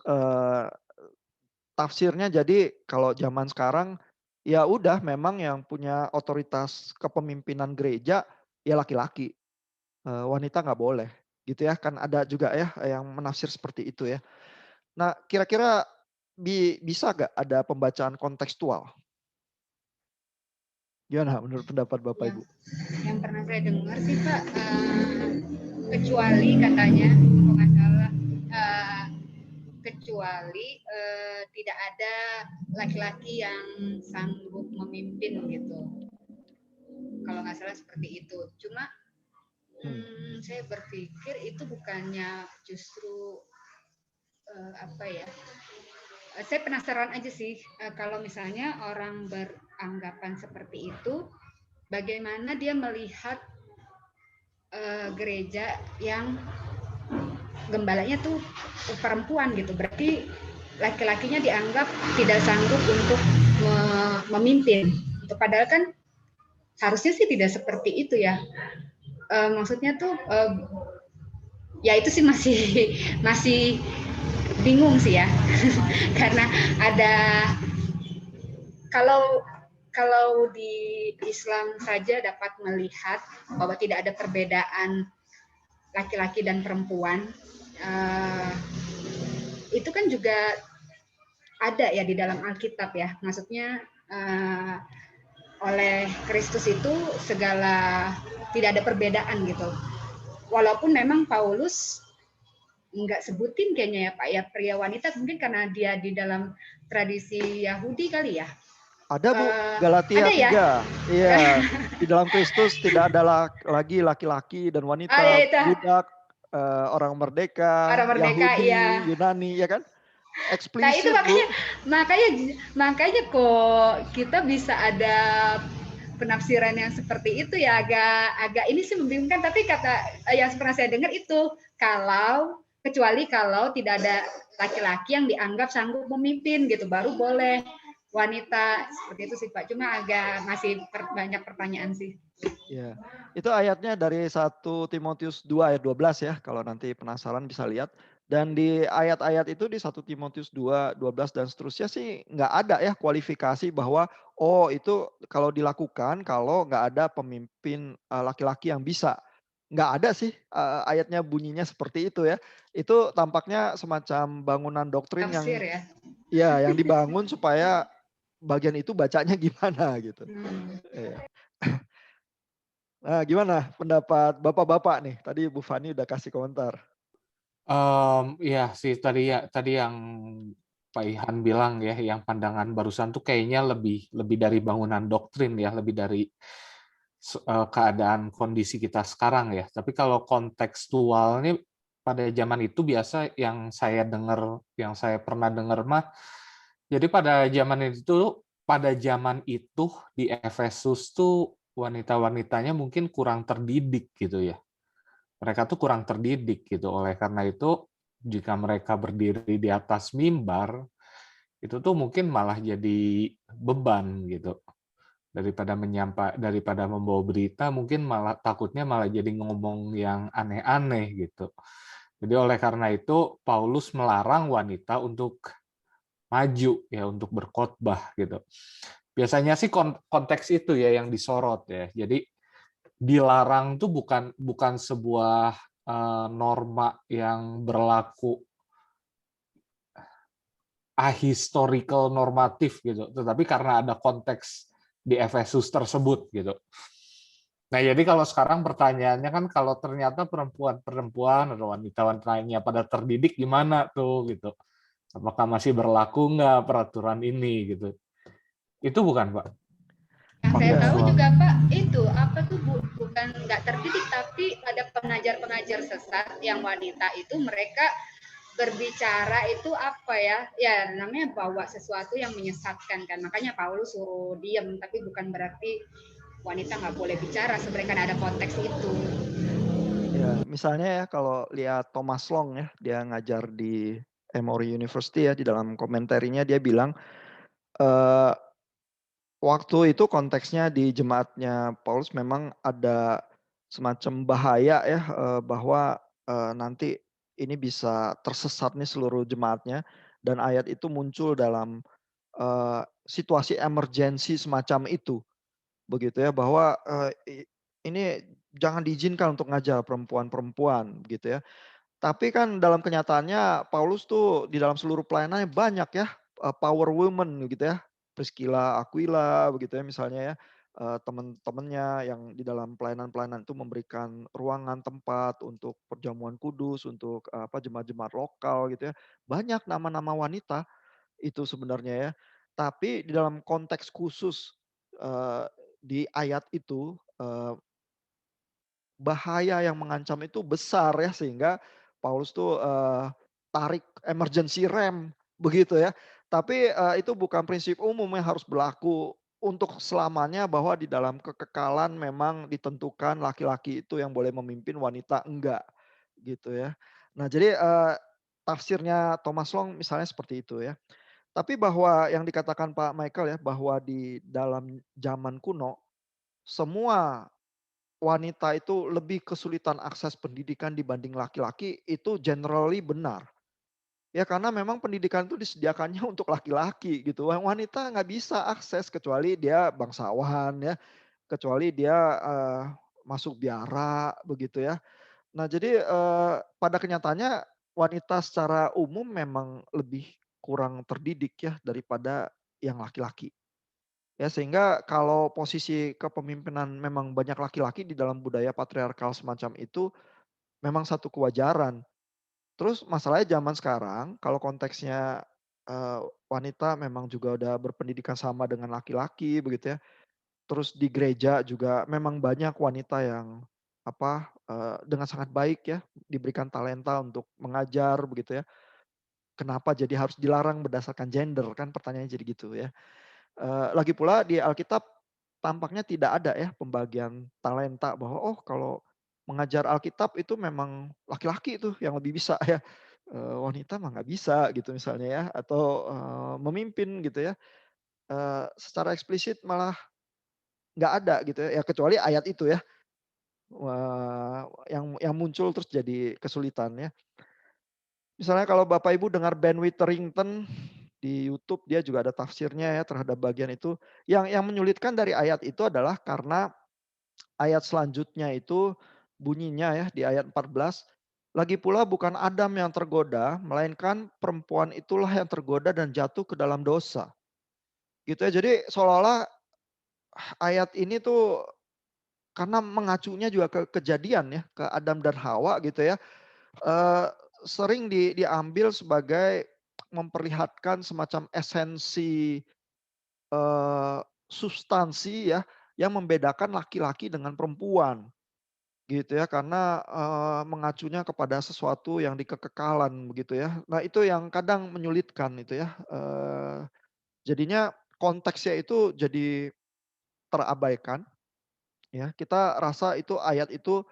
[SPEAKER 1] tafsirnya jadi kalau zaman sekarang, ya udah memang yang punya otoritas kepemimpinan gereja ya laki-laki, wanita nggak boleh, gitu ya. Kan ada juga ya yang menafsir seperti itu ya. Nah kira-kira bisa nggak ada pembacaan kontekstual? Gimana menurut pendapat Bapak
[SPEAKER 3] Yang
[SPEAKER 1] Ibu?
[SPEAKER 3] yang pernah saya dengar sih Pak, kecuali katanya kalau nggak salah, kecuali tidak ada laki-laki yang sanggup memimpin gitu. Kalau nggak salah seperti itu. Cuma saya berpikir itu bukannya justru apa ya? Saya penasaran aja sih kalau misalnya orang beranggapan seperti itu, bagaimana dia melihat gereja yang gembalanya tuh perempuan gitu. Berarti laki-lakinya dianggap tidak sanggup untuk memimpin. Padahal kan harusnya sih tidak seperti itu ya. Maksudnya tuh ya itu sih masih bingung sih ya. Karena ada kalau di Islam saja dapat melihat bahwa tidak ada perbedaan laki-laki dan perempuan, itu kan juga ada ya di dalam Alkitab ya. Maksudnya oleh Kristus itu segala tidak ada perbedaan gitu. Walaupun memang Paulus nggak sebutin kayaknya ya Pak ya pria wanita, mungkin karena dia di dalam tradisi Yahudi kali ya.
[SPEAKER 1] Ada Bu, Galatia
[SPEAKER 3] Ada ya?
[SPEAKER 1] 3. Iya, di dalam Kristus tidak ada lagi laki-laki dan
[SPEAKER 3] Ya
[SPEAKER 1] wanita,
[SPEAKER 3] itu
[SPEAKER 1] budak, orang merdeka,
[SPEAKER 3] orang merdeka
[SPEAKER 1] Yahudi,
[SPEAKER 3] ya.
[SPEAKER 1] Yunani, ya kan?
[SPEAKER 3] Nah itu
[SPEAKER 1] Eksplisit Bu.
[SPEAKER 3] makanya kok kita bisa ada penafsiran yang seperti itu ya, agak ini sih membingungkan, tapi kata yang pernah saya dengar itu kecuali kalau tidak ada laki-laki yang dianggap sanggup memimpin gitu baru boleh wanita, seperti itu sih Pak. Cuma masih banyak pertanyaan sih.
[SPEAKER 1] Ya, itu ayatnya dari 1 Timotius 2 ayat 12 ya, kalau nanti penasaran bisa lihat. Dan di ayat-ayat itu di 1 Timotius 2, 12 dan seterusnya sih nggak ada ya kualifikasi bahwa oh itu kalau dilakukan kalau nggak ada pemimpin laki-laki yang bisa. Nggak ada sih ayatnya bunyinya seperti itu ya. Itu tampaknya semacam bangunan doktrin yang
[SPEAKER 3] Tafsir ya.
[SPEAKER 1] ya yang dibangun supaya bagian itu bacanya gimana gitu. Iya. Nah, gimana pendapat bapak-bapak nih? Tadi Bu Fani udah kasih komentar.
[SPEAKER 4] Iya sih tadi yang Pak Ihan bilang ya, yang pandangan barusan tuh kayaknya lebih dari bangunan doktrin ya, lebih dari keadaan kondisi kita sekarang ya. Tapi kalau kontekstualnya pada zaman itu biasa yang saya dengar, yang saya pernah dengar mah, jadi pada zaman itu di Efesus tuh wanita-wanitanya mungkin kurang terdidik gitu ya. Mereka tuh kurang terdidik gitu. Oleh karena itu, jika mereka berdiri di atas mimbar, itu tuh mungkin malah jadi beban gitu. Daripada membawa berita, mungkin takutnya malah jadi ngomong yang aneh-aneh gitu. Jadi oleh karena itu Paulus melarang wanita untuk maju ya, untuk berkhotbah gitu. Biasanya sih konteks itu ya yang disorot ya. Jadi dilarang tuh bukan sebuah norma yang berlaku ahistorical normatif gitu, tetapi karena ada konteks di Efesus tersebut gitu. Nah, jadi kalau sekarang pertanyaannya kan kalau ternyata perempuan-perempuan atau wanita-wanitanya pada terdidik gimana tuh gitu. Apakah masih berlaku nggak peraturan ini gitu. Itu bukan, Pak?
[SPEAKER 3] Yang saya
[SPEAKER 1] Pakai
[SPEAKER 3] tahu
[SPEAKER 4] Seksual.
[SPEAKER 3] juga Pak, itu apa tuh bukan nggak terdidik, tapi ada pengajar-pengajar sesat yang wanita itu mereka berbicara itu apa ya? Ya namanya bawa sesuatu yang menyesatkan kan. Makanya Paulus suruh diam, tapi bukan berarti wanita nggak boleh bicara. Sebenarnya kan ada konteks itu.
[SPEAKER 1] Ya, misalnya ya kalau lihat Thomas Long ya, dia ngajar di Emory University ya, di dalam komentarnya dia bilang eh, waktu itu konteksnya di jemaatnya Paulus memang ada semacam bahaya ya, bahwa nanti ini bisa tersesat nih seluruh jemaatnya, dan ayat itu muncul dalam situasi emergensi semacam itu, begitu ya, bahwa ini jangan diizinkan untuk ngajar perempuan-perempuan begitu ya. Tapi kan dalam kenyataannya Paulus tuh di dalam seluruh pelayanannya banyak ya power woman gitu ya. Priscilla, Aquila begitu ya misalnya ya. Teman-temannya yang di dalam pelayanan-pelayanan itu memberikan ruangan tempat untuk perjamuan kudus, untuk jemaat-jemaat lokal gitu ya. Banyak nama-nama wanita itu sebenarnya ya. Tapi di dalam konteks khusus di ayat itu bahaya yang mengancam itu besar ya, sehingga Paulus tuh tarik emergency rem begitu ya. Tapi itu bukan prinsip umum yang harus berlaku untuk selamanya, bahwa di dalam kekekalan memang ditentukan laki-laki itu yang boleh memimpin, wanita enggak gitu ya. Nah jadi tafsirnya Thomas Long misalnya seperti itu ya. Tapi bahwa yang dikatakan Pak Michael ya, bahwa di dalam zaman kuno semua wanita itu lebih kesulitan akses pendidikan dibanding laki-laki, itu generally benar. Ya karena memang pendidikan itu disediakannya untuk laki-laki gitu. Wanita nggak bisa akses kecuali dia bangsawan ya, kecuali dia masuk biara begitu ya. Nah jadi pada kenyataannya wanita secara umum memang lebih kurang terdidik ya daripada yang laki-laki. Ya sehingga kalau posisi kepemimpinan memang banyak laki-laki di dalam budaya patriarkal semacam itu memang satu kewajaran. Terus masalahnya zaman sekarang kalau konteksnya wanita memang juga udah berpendidikan sama dengan laki-laki begitu ya. Terus di gereja juga memang banyak wanita yang dengan sangat baik ya diberikan talenta untuk mengajar begitu ya. Kenapa jadi harus dilarang berdasarkan gender, kan pertanyaannya jadi gitu ya. Lagi pula di Alkitab tampaknya tidak ada ya pembagian talenta, bahwa oh kalau mengajar Alkitab itu memang laki-laki itu yang lebih bisa ya, wanita mah nggak bisa gitu misalnya ya, atau memimpin gitu ya. Secara eksplisit malah nggak ada gitu ya, ya kecuali ayat itu ya, yang muncul terus jadi kesulitan ya. Misalnya kalau Bapak Ibu dengar Ben Witherington di YouTube, dia juga ada tafsirnya ya terhadap bagian itu. Yang menyulitkan dari ayat itu adalah karena ayat selanjutnya itu bunyinya ya di ayat 14. Lagi pula bukan Adam yang tergoda, melainkan perempuan itulah yang tergoda dan jatuh ke dalam dosa. Gitu ya. Jadi seolah-olah ayat ini tuh karena mengacunya juga ke kejadian ya, ke Adam dan Hawa gitu ya. eh, Sering diambil sebagai memperlihatkan semacam esensi substansi ya yang membedakan laki-laki dengan perempuan gitu ya, karena mengacunya kepada sesuatu yang dikekekalan begitu ya. Nah itu yang kadang menyulitkan itu ya. Jadinya konteksnya itu jadi terabaikan ya. Kita rasa itu ayat itu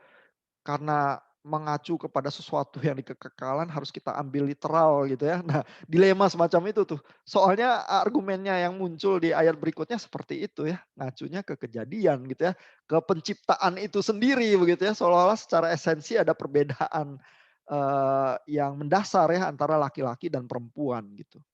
[SPEAKER 1] karena mengacu kepada sesuatu yang dikekekalan harus kita ambil literal gitu ya. Nah, dilema semacam itu tuh. Soalnya argumennya yang muncul di ayat berikutnya seperti itu ya, ngacunya ke kejadian gitu ya, ke penciptaan itu sendiri begitu ya. Seolah-olah secara esensi ada perbedaan yang mendasar ya antara laki-laki dan perempuan gitu.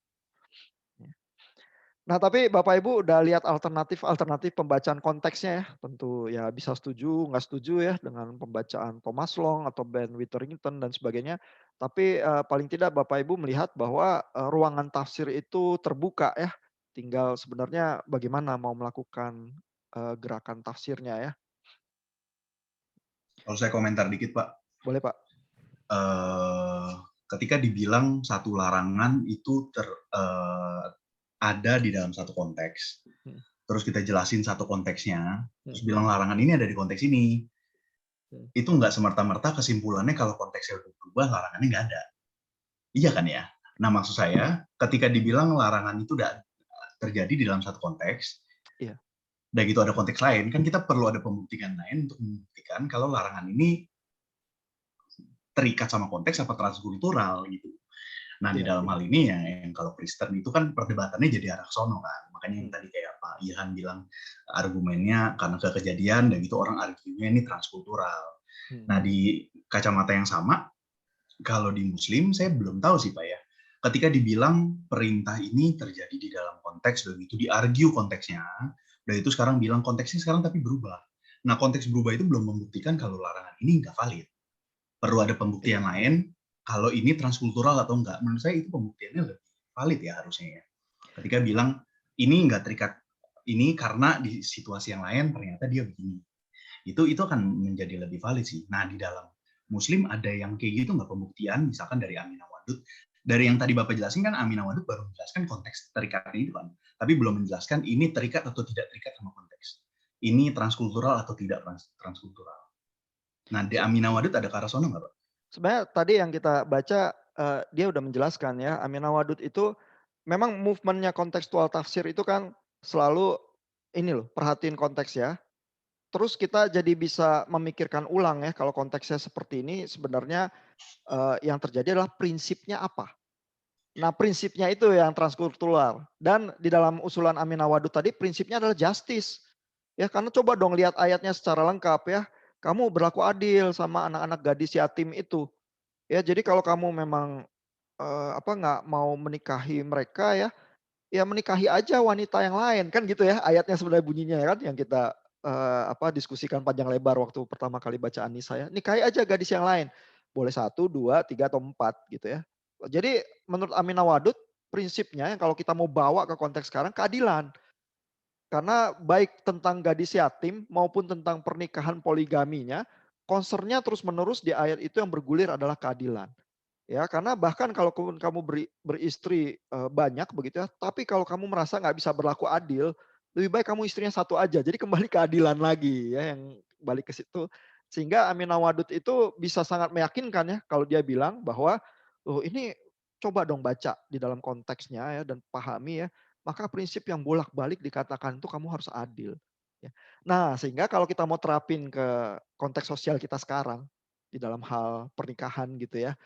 [SPEAKER 1] Nah, tapi Bapak Ibu udah lihat alternatif pembacaan konteksnya ya. Tentu ya bisa setuju, nggak setuju ya dengan pembacaan Thomas Long atau Ben Witherington dan sebagainya. Tapi paling tidak Bapak Ibu melihat bahwa ruangan tafsir itu terbuka ya. Tinggal sebenarnya bagaimana mau melakukan gerakan tafsirnya ya.
[SPEAKER 2] Kalau saya komentar dikit Pak,
[SPEAKER 1] Boleh Pak?
[SPEAKER 2] ketika dibilang satu larangan itu ada di dalam satu konteks,
[SPEAKER 1] Hmm.
[SPEAKER 2] terus kita jelasin satu konteksnya, terus bilang larangan ini ada di konteks ini, itu nggak semerta-merta kesimpulannya kalau konteksnya udah berubah, larangannya nggak ada. Iya kan ya? Nah, maksud saya, ketika dibilang larangan itu udah terjadi di dalam satu konteks, dan gitu ada konteks lain, kan kita perlu ada pembuktian lain untuk membuktikan kalau larangan ini terikat sama konteks apa transkultural gitu. Nah, di dalam hal ini ya, yang kalau Kristen itu kan perdebatannya jadi arah sono kan. Makanya yang tadi kayak Pak Ilhan bilang argumennya karena kejadian, dan gitu orang argumennya ini transkultural. Nah, di kacamata yang sama, kalau di Muslim saya belum tahu sih Pak ya. Ketika dibilang perintah ini terjadi di dalam konteks, dan itu diargue konteksnya, dan itu sekarang bilang konteksnya sekarang tapi berubah. Nah, konteks berubah itu belum membuktikan kalau larangan ini nggak valid. Perlu ada pembuktian lain, kalau ini transkultural atau enggak. Menurut saya itu pembuktiannya lebih valid ya harusnya ya. Ketika bilang ini enggak terikat ini karena di situasi yang lain ternyata dia begini. Itu akan menjadi lebih valid sih. Nah, di dalam Muslim ada yang kayak gitu nggak pembuktian, misalkan dari Aminah Wadud. Dari yang tadi Bapak jelasin kan Aminah Wadud baru menjelaskan konteks terikatnya itu kan. Tapi belum menjelaskan ini terikat atau tidak terikat sama konteks. Ini transkultural atau tidak transkultural. Nah, di Aminah Wadud ada ke arah sono nggak Pak?
[SPEAKER 1] Sebenarnya tadi yang kita baca, dia udah menjelaskan ya, Aminah Wadud itu memang movement-nya kontekstual tafsir itu kan selalu ini loh, perhatiin konteks ya. Terus kita jadi bisa memikirkan ulang ya, kalau konteksnya seperti ini sebenarnya yang terjadi adalah prinsipnya apa. Nah, prinsipnya itu yang transkultural. Dan di dalam usulan Aminah Wadud tadi prinsipnya adalah justice. Ya, karena coba dong lihat ayatnya secara lengkap ya. Kamu berlaku adil sama anak-anak gadis yatim itu. Ya, jadi kalau kamu memang nggak mau menikahi mereka ya, ya menikahi aja wanita yang lain kan gitu ya ayatnya sebenarnya bunyinya kan yang kita diskusikan panjang lebar waktu pertama kali baca An-Nisa ya. Nikahi aja gadis yang lain. Boleh 1, 2, 3 atau 4 gitu ya. Jadi menurut Aminah Wadud prinsipnya kalau kita mau bawa ke konteks sekarang keadilan. Karena baik tentang gadis yatim maupun tentang pernikahan poligaminya, concernnya terus-menerus di ayat itu yang bergulir adalah keadilan. Ya, karena bahkan kalau kamu beristri banyak begitu ya, tapi kalau kamu merasa nggak bisa berlaku adil, lebih baik kamu istrinya satu aja. Jadi kembali keadilan lagi ya, yang balik ke situ. Sehingga Aminah Wadud itu bisa sangat meyakinkan ya kalau dia bilang bahwa oh ini coba dong baca di dalam konteksnya ya dan pahami ya. Maka prinsip yang bolak-balik dikatakan itu kamu harus adil. Ya. Nah, sehingga kalau kita mau terapin ke konteks sosial kita sekarang di dalam hal pernikahan gitu ya,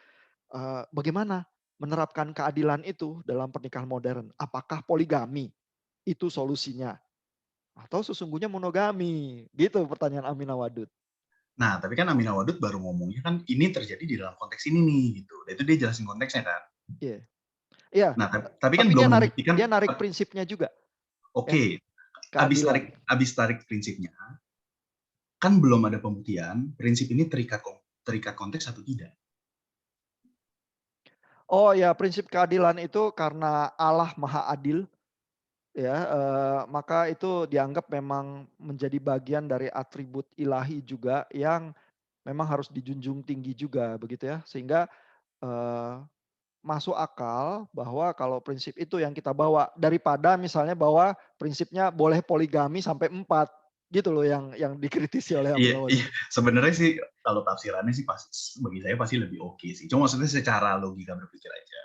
[SPEAKER 1] bagaimana menerapkan keadilan itu dalam pernikahan modern? Apakah poligami itu solusinya? Atau sesungguhnya monogami? Gitu pertanyaan Aminah Wadud.
[SPEAKER 2] Nah, tapi kan Aminah Wadud baru ngomongnya kan ini terjadi di dalam konteks ini nih gitu. Dan itu dia jelasin konteksnya kan.
[SPEAKER 1] Iya. Iya.
[SPEAKER 2] Nah, tapi kan belum membuktikan.
[SPEAKER 1] Dia narik prinsipnya juga.
[SPEAKER 2] Oke.
[SPEAKER 1] Ya,
[SPEAKER 2] Abis tarik prinsipnya, kan belum ada pembuktian prinsip ini terikat konteks atau tidak.
[SPEAKER 1] Oh ya, prinsip keadilan itu karena Allah Maha Adil, ya, maka itu dianggap memang menjadi bagian dari atribut ilahi juga yang memang harus dijunjung tinggi juga begitu ya, sehingga masuk akal bahwa kalau prinsip itu yang kita bawa daripada misalnya bahwa prinsipnya boleh poligami sampai 4 gitu loh yang dikritisi oleh Aminah Wadud.
[SPEAKER 2] Iya, sebenarnya sih kalau tafsirannya sih bagi saya pasti lebih oke sih. Cuma maksudnya secara logika berpikir aja.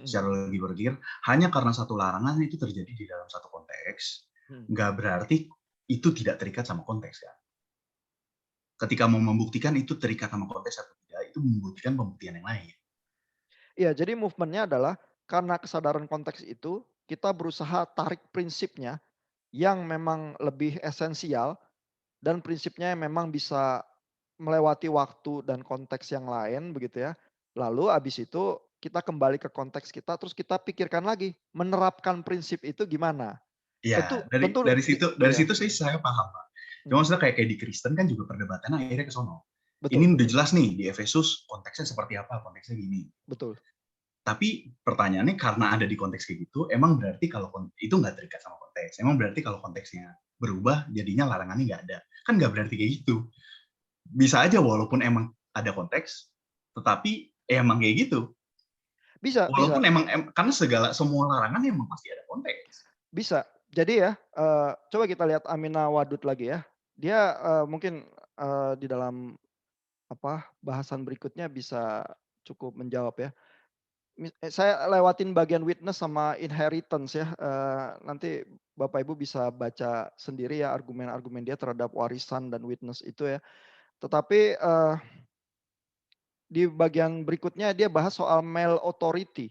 [SPEAKER 2] Secara logika berpikir, hanya karena satu larangan itu terjadi di dalam satu konteks, nggak berarti itu tidak terikat sama konteks kan. Ketika mau membuktikan itu terikat sama konteks atau tidak, itu membuktikan pembuktian yang lain.
[SPEAKER 1] Iya, jadi movementnya adalah karena kesadaran konteks itu, kita berusaha tarik prinsipnya yang memang lebih esensial dan prinsipnya memang bisa melewati waktu dan konteks yang lain begitu ya. Lalu habis itu kita kembali ke konteks kita, terus kita pikirkan lagi menerapkan prinsip itu gimana.
[SPEAKER 2] Iya, dari situ sih saya paham Pak. Cuma maksudnya kayak di Kristen kan juga perdebatannya akhirnya ke sono. Ini udah jelas nih di Efesus konteksnya seperti apa, konteksnya gini.
[SPEAKER 1] Betul.
[SPEAKER 2] Tapi pertanyaannya karena ada di konteks kayak gitu, emang berarti kalau itu nggak terikat sama konteks? Emang berarti kalau konteksnya berubah, jadinya larangannya nggak ada? Kan nggak berarti kayak gitu. Bisa aja walaupun emang ada konteks, tetapi emang kayak gitu.
[SPEAKER 1] Bisa.
[SPEAKER 2] Walaupun emang karena semua larangan emang pasti ada konteks.
[SPEAKER 1] Bisa. Jadi ya, coba kita lihat Amina Wadud lagi ya. Dia mungkin di dalam bahasan berikutnya bisa cukup menjawab ya. Saya lewatin bagian witness sama inheritance ya. Nanti Bapak Ibu bisa baca sendiri ya argumen-argumen dia terhadap warisan dan witness itu ya. Tetapi di bagian berikutnya dia bahas soal male authority.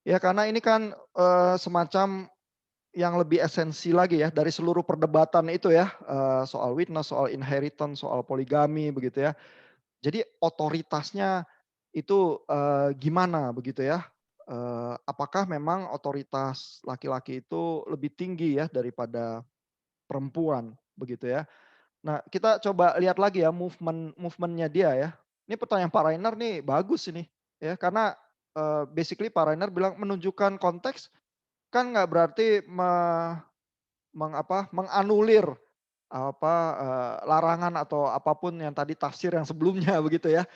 [SPEAKER 1] Ya karena ini kan semacam yang lebih esensi lagi ya dari seluruh perdebatan itu ya, soal witness, soal inheritance, soal poligami begitu ya. Jadi otoritasnya itu gimana begitu ya? Apakah memang otoritas laki-laki itu lebih tinggi ya daripada perempuan begitu ya? Nah kita coba lihat lagi ya movementnya dia ya. Ini pertanyaan Pak Rainer nih bagus ini ya karena basically Pak Rainer bilang menunjukkan konteks kan nggak berarti menganulir larangan atau apapun yang tadi tafsir yang sebelumnya begitu ya.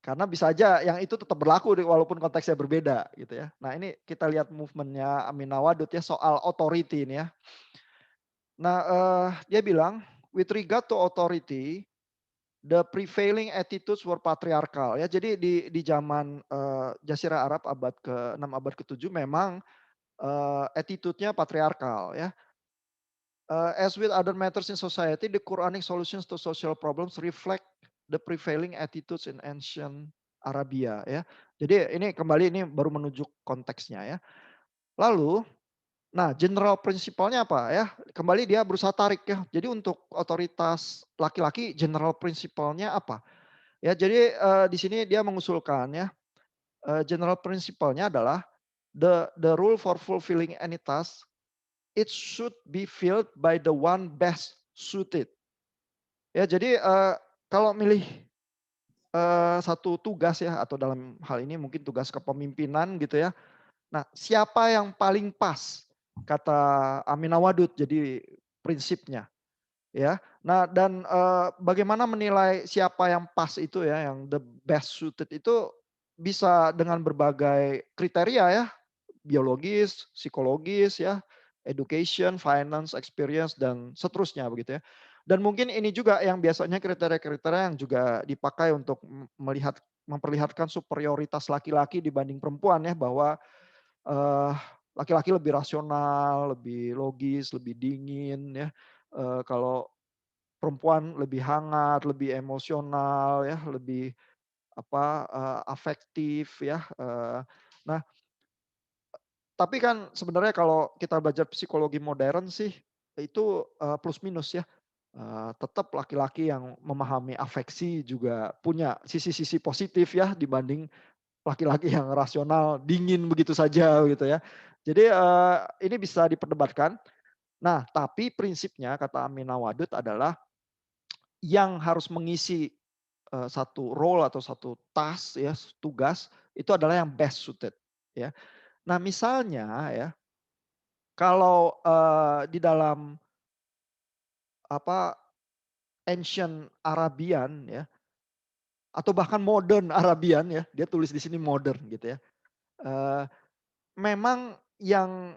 [SPEAKER 1] Karena bisa aja yang itu tetap berlaku walaupun konteksnya berbeda gitu ya. Nah ini kita lihat movementnya Amina Wadud ya soal authority ini ya. Nah dia bilang with regard to authority the prevailing attitudes were patriarchal ya. Jadi di zaman Jazirah Arab abad ke-6 abad ke-7 memang attitude-nya patriarkal ya. As with other matters in society, the Quranic solutions to social problems reflect the prevailing attitudes in ancient Arabia ya. Jadi ini baru menunjuk konteksnya ya. Lalu, nah general principle-nya apa ya? Kembali dia berusaha tarik ya. Jadi untuk otoritas laki-laki general principle-nya apa? Ya jadi di sini dia mengusulkan ya. General principle-nya adalah the rule for fulfilling any task it should be filled by the one best suited. Ya, jadi kalau milih satu tugas ya atau dalam hal ini mungkin tugas kepemimpinan gitu ya. Nah, siapa yang paling pas kata Amina Wadud jadi prinsipnya ya. Nah, dan bagaimana menilai siapa yang pas itu ya, yang the best suited itu bisa dengan berbagai kriteria ya, biologis, psikologis ya, education, finance, experience dan seterusnya begitu ya. Dan mungkin ini juga yang biasanya kriteria-kriteria yang juga dipakai untuk memperlihatkan superioritas laki-laki dibanding perempuan ya bahwa laki-laki lebih rasional, lebih logis, lebih dingin ya. Kalau perempuan lebih hangat, lebih emosional ya, lebih afektif ya. Nah, tapi kan sebenarnya kalau kita belajar psikologi modern sih itu plus minus ya. Tetap laki-laki yang memahami afeksi juga punya sisi-sisi positif ya dibanding laki-laki yang rasional, dingin begitu saja gitu ya. Jadi ini bisa diperdebatkan. Nah, tapi prinsipnya kata Amina Wadud adalah yang harus mengisi satu role atau satu task ya, tugas itu adalah yang best suited ya. Nah, misalnya ya kalau di dalam ancient Arabian ya atau bahkan modern Arabian ya, dia tulis di sini modern gitu ya. Memang yang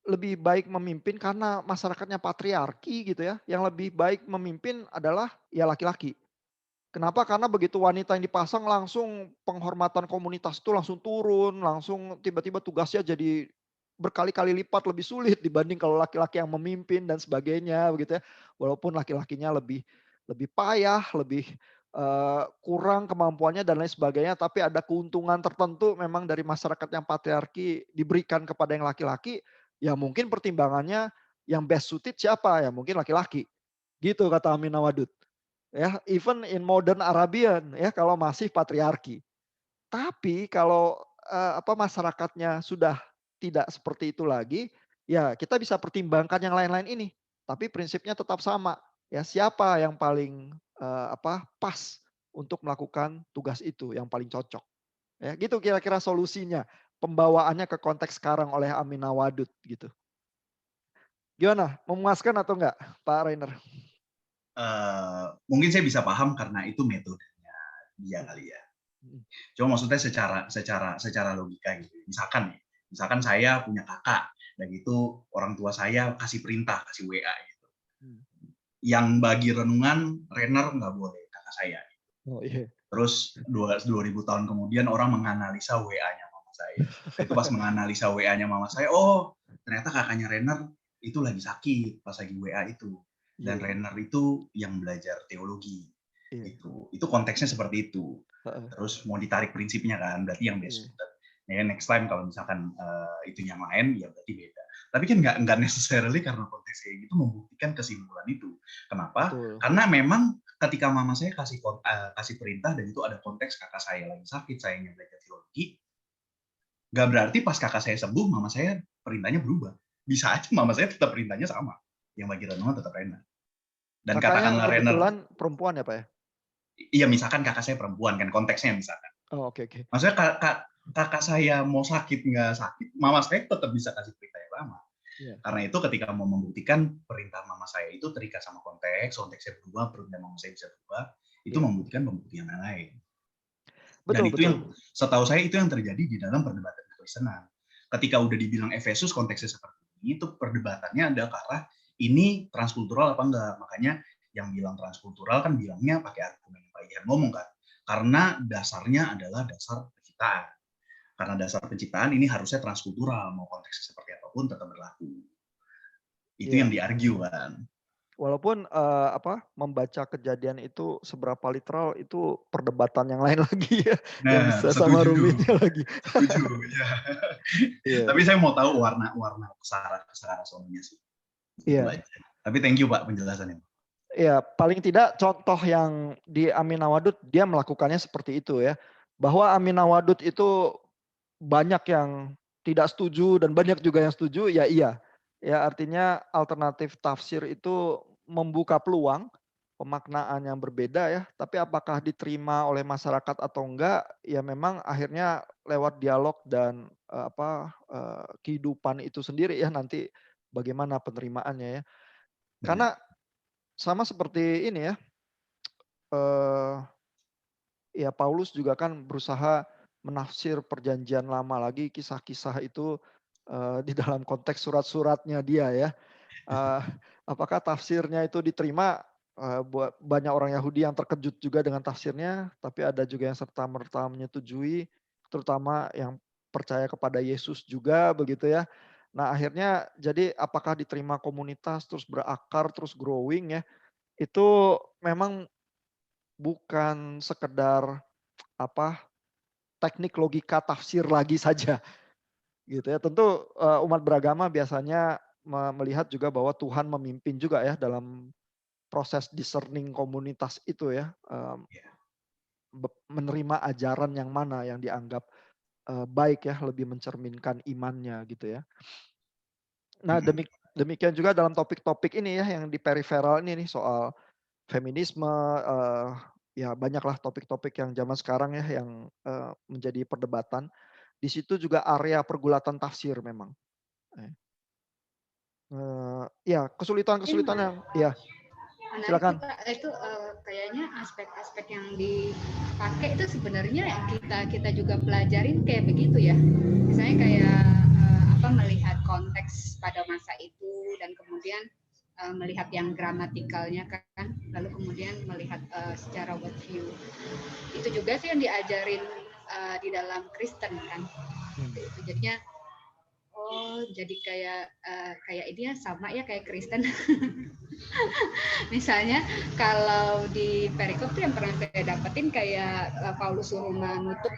[SPEAKER 1] lebih baik memimpin karena masyarakatnya patriarki gitu ya, yang lebih baik memimpin adalah ya laki-laki. Kenapa? Karena begitu wanita yang dipasang langsung penghormatan komunitas itu langsung turun, langsung tiba-tiba tugasnya jadi berkali-kali lipat lebih sulit dibanding kalau laki-laki yang memimpin dan sebagainya begitu ya. Walaupun laki-lakinya lebih lebih payah, lebih kurang kemampuannya dan lain sebagainya, tapi ada keuntungan tertentu memang dari masyarakat yang patriarki diberikan kepada yang laki-laki, ya mungkin pertimbangannya yang best suited siapa? Ya mungkin laki-laki. Gitu kata Amina Wadud. Ya, even in modern Arabian ya kalau masih patriarki. Tapi kalau masyarakatnya sudah tidak seperti itu lagi, ya kita bisa pertimbangkan yang lain-lain ini. Tapi prinsipnya tetap sama. Ya, siapa yang paling pas untuk melakukan tugas itu yang paling cocok. Ya, gitu kira-kira solusinya. Pembawaannya ke konteks sekarang oleh Amina Wadud gitu. Gimana? Memuaskan atau enggak, Pak Rainer?
[SPEAKER 2] Mungkin saya bisa paham karena itu metodenya dia kali ya. Cuma maksudnya secara logika gitu. Misalkan saya punya kakak, Dan itu orang tua saya kasih perintah, kasih WA gitu. Yang bagi renungan, Renner nggak boleh, kakak saya.
[SPEAKER 1] Oh, iya.
[SPEAKER 2] Terus 2000 tahun kemudian orang menganalisa WA-nya mama saya. Itu pas menganalisa WA-nya mama saya, oh ternyata kakaknya Renner itu lagi sakit pas lagi WA itu. Dan Renner itu yang belajar teologi. Itu konteksnya seperti itu. Terus mau ditarik prinsipnya kan, berarti yang best suited. Ya, next time kalau misalkan itu yang lain, ya berarti beda. Tapi kan nggak necessarily karena konteks kayak gitu membuktikan kesimpulan itu. Kenapa? Karena memang ketika mama saya kasih perintah dan itu ada konteks kakak saya lagi sakit, saya ingin belajar teologi, nggak berarti pas kakak saya sembuh, mama saya perintahnya berubah. Bisa aja mama saya tetap perintahnya sama. Yang bagi renungan tetap Renner. Dan katakanlah Renner
[SPEAKER 1] perempuan ya Pak ya?
[SPEAKER 2] Iya, misalkan kakak saya perempuan kan, konteksnya misalkan.
[SPEAKER 1] Oh, oke.
[SPEAKER 2] Maksudnya kakak saya mau sakit nggak sakit, mama saya tetap bisa kasih perintah yang lama. Karena itu ketika mau membuktikan perintah mama saya itu terikat sama konteksnya berubah, perintah mama saya bisa berubah, itu membuktikan pembuktian yang lain. Dan itu yang setahu saya itu yang terjadi di dalam perdebatan kekristenan. Ketika udah dibilang Efesus konteksnya seperti ini, itu perdebatannya ada ke arah ini transkultural apa enggak. Makanya yang bilang transkultural kan bilangnya pakai argumen yang Pak Ihan ngomong kan. Karena dasarnya adalah dasar penciptaan. Karena dasar penciptaan ini harusnya transkultural, mau konteksnya seperti apapun tetap berlaku. Itu yang diargue kan.
[SPEAKER 1] Walaupun membaca Kejadian itu seberapa literal itu perdebatan yang lain lagi ya.
[SPEAKER 2] Nah,
[SPEAKER 1] yang bisa sama rumitnya lagi.
[SPEAKER 2] Setuju, ya. Tapi saya mau tahu warna kesarasonnya sih.
[SPEAKER 1] Iya.
[SPEAKER 2] Tapi thank you Pak penjelasannya.
[SPEAKER 1] Ya, paling tidak contoh yang di Aminawadud dia melakukannya seperti itu ya. Bahwa Aminawadud itu banyak yang tidak setuju dan banyak juga yang setuju, ya iya. Ya, artinya alternatif tafsir itu membuka peluang pemaknaan yang berbeda ya. Tapi apakah diterima oleh masyarakat atau enggak, ya memang akhirnya lewat dialog dan kehidupan itu sendiri ya nanti bagaimana penerimaannya ya. Karena sama seperti ini ya, ya Paulus juga kan berusaha menafsir perjanjian lama lagi, kisah-kisah itu di dalam konteks surat-suratnya dia ya. Apakah tafsirnya itu diterima? Banyak orang Yahudi yang terkejut juga dengan tafsirnya, tapi ada juga yang serta-merta menyetujui, terutama yang percaya kepada Yesus juga begitu ya. Nah akhirnya jadi apakah diterima komunitas terus berakar terus growing ya, itu memang bukan sekedar teknik logika tafsir lagi saja gitu ya. Tentu umat beragama biasanya melihat juga bahwa Tuhan memimpin juga ya dalam proses discerning komunitas itu ya, menerima ajaran yang mana yang dianggap baik ya, lebih mencerminkan imannya gitu ya. Nah demikian juga dalam topik-topik ini ya yang di periferal ini nih soal feminisme, ya banyaklah topik-topik yang zaman sekarang ya yang menjadi perdebatan. Di situ juga area pergulatan tafsir memang. Ya kesulitan-kesulitan yang ya. Silakan.
[SPEAKER 3] Itu kayaknya aspek-aspek yang dipakai itu sebenarnya kita juga pelajarin kayak begitu ya. Misalnya kayak melihat konteks pada masa itu dan kemudian melihat yang gramatikalnya kan, lalu kemudian melihat secara worldview. Itu juga sih yang diajarin di dalam Kristen kan. Itu jadinya jadi kayak ini ya sama ya kayak Kristen. Misalnya kalau di perikop tuh yang pernah saya dapetin kayak Paulus suruh menutup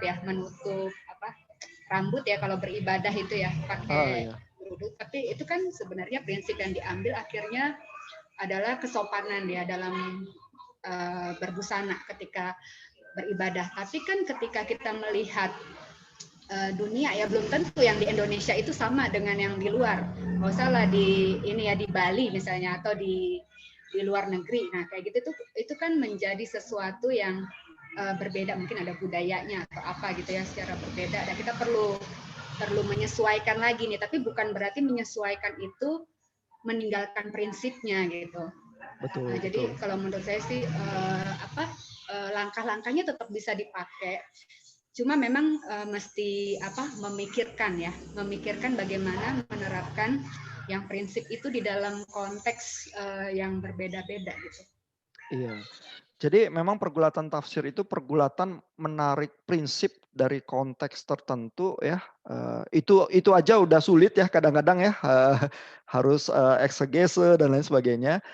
[SPEAKER 3] rambut ya kalau beribadah itu ya pakai kerudung. Tapi itu kan sebenarnya prinsip yang diambil akhirnya adalah kesopanan ya dalam berbusana ketika beribadah. Tapi kan ketika kita melihat dunia ya belum tentu yang di Indonesia itu sama dengan yang di luar. Nggak usah lah di Bali misalnya atau di luar negeri. Nah kayak gitu tuh itu kan menjadi sesuatu yang berbeda, mungkin ada budayanya atau apa gitu ya secara berbeda. Dan kita perlu menyesuaikan lagi nih. Tapi bukan berarti menyesuaikan itu meninggalkan prinsipnya gitu.
[SPEAKER 1] Betul.
[SPEAKER 3] Nah, jadi kalau menurut saya sih langkah-langkahnya tetap bisa dipakai. Cuma memang mesti memikirkan bagaimana menerapkan yang prinsip itu di dalam konteks yang berbeda-beda gitu.
[SPEAKER 1] Iya. Jadi memang pergulatan tafsir itu pergulatan menarik prinsip dari konteks tertentu ya. Itu aja udah sulit ya kadang-kadang ya, harus eksegese dan lain sebagainya.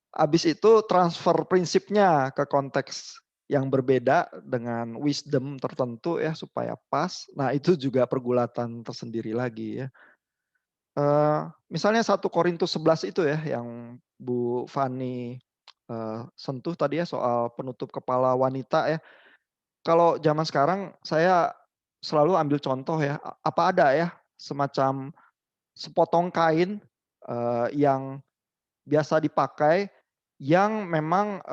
[SPEAKER 1] Habis itu transfer prinsipnya ke konteks yang berbeda dengan wisdom tertentu ya supaya pas. Nah itu juga pergulatan tersendiri lagi ya. Misalnya 1 Korintus 11 itu ya yang Bu Fani sentuh tadi ya soal penutup kepala wanita ya. Kalau zaman sekarang saya selalu ambil contoh ya, apa ada ya semacam sepotong kain yang biasa dipakai yang memang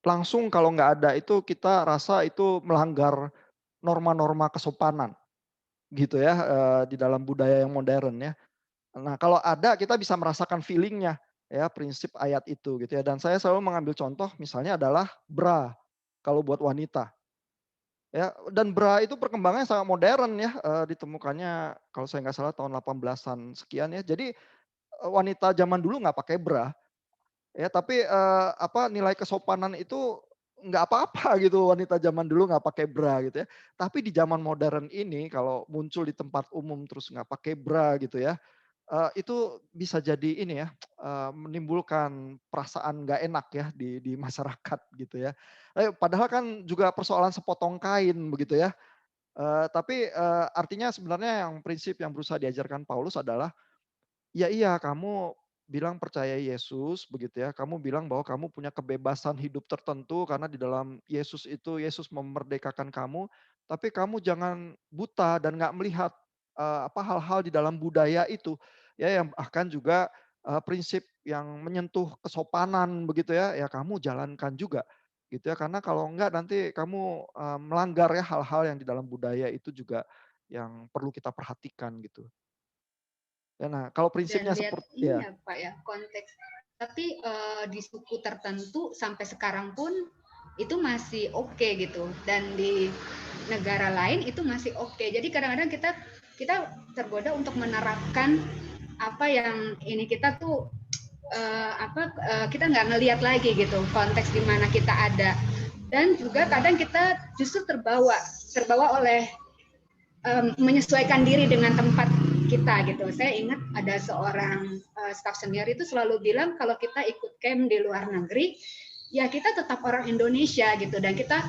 [SPEAKER 1] langsung kalau nggak ada itu kita rasa itu melanggar norma-norma kesopanan gitu ya di dalam budaya yang modern ya. Nah, kalau ada kita bisa merasakan feeling-nya ya, prinsip ayat itu gitu ya. Dan saya selalu mengambil contoh misalnya adalah bra kalau buat wanita. Ya, dan bra itu perkembangannya sangat modern ya, ditemukannya kalau saya nggak salah tahun 18-an sekian ya. Jadi wanita zaman dulu nggak pakai bra ya, tapi nilai kesopanan itu nggak apa-apa gitu wanita zaman dulu nggak pakai bra gitu ya. Tapi di zaman modern ini kalau muncul di tempat umum terus nggak pakai bra gitu ya, itu bisa jadi ini ya, menimbulkan perasaan nggak enak ya di masyarakat gitu ya. Padahal kan juga persoalan sepotong kain begitu ya. Tapi, artinya sebenarnya yang prinsip yang berusaha diajarkan Paulus adalah, ya iya kamu bilang percaya Yesus begitu ya, kamu bilang bahwa kamu punya kebebasan hidup tertentu karena di dalam Yesus itu, Yesus memerdekakan kamu, tapi kamu jangan buta dan nggak melihat, hal-hal di dalam budaya itu, ya yang bahkan juga, prinsip yang menyentuh kesopanan begitu ya, ya kamu jalankan juga, gitu ya. Karena kalau enggak nanti kamu, melanggar ya hal-hal yang di dalam budaya itu juga yang perlu kita perhatikan gitu. Ya, nah kalau prinsipnya
[SPEAKER 3] Dan lihat
[SPEAKER 1] seperti
[SPEAKER 3] ini
[SPEAKER 1] ya.
[SPEAKER 3] ya Pak ya, konteks. Tapi di suku tertentu sampai sekarang pun itu masih oke gitu. Dan di negara lain itu masih oke. Jadi kadang-kadang kita tergoda untuk menerapkan apa yang ini kita tuh kita nggak ngelihat lagi gitu konteks di mana kita ada. Dan juga kadang kita justru terbawa oleh menyesuaikan diri dengan tempat kita gitu. Saya ingat ada seorang staf senior itu selalu bilang kalau kita ikut camp di luar negeri, ya kita tetap orang Indonesia gitu, dan kita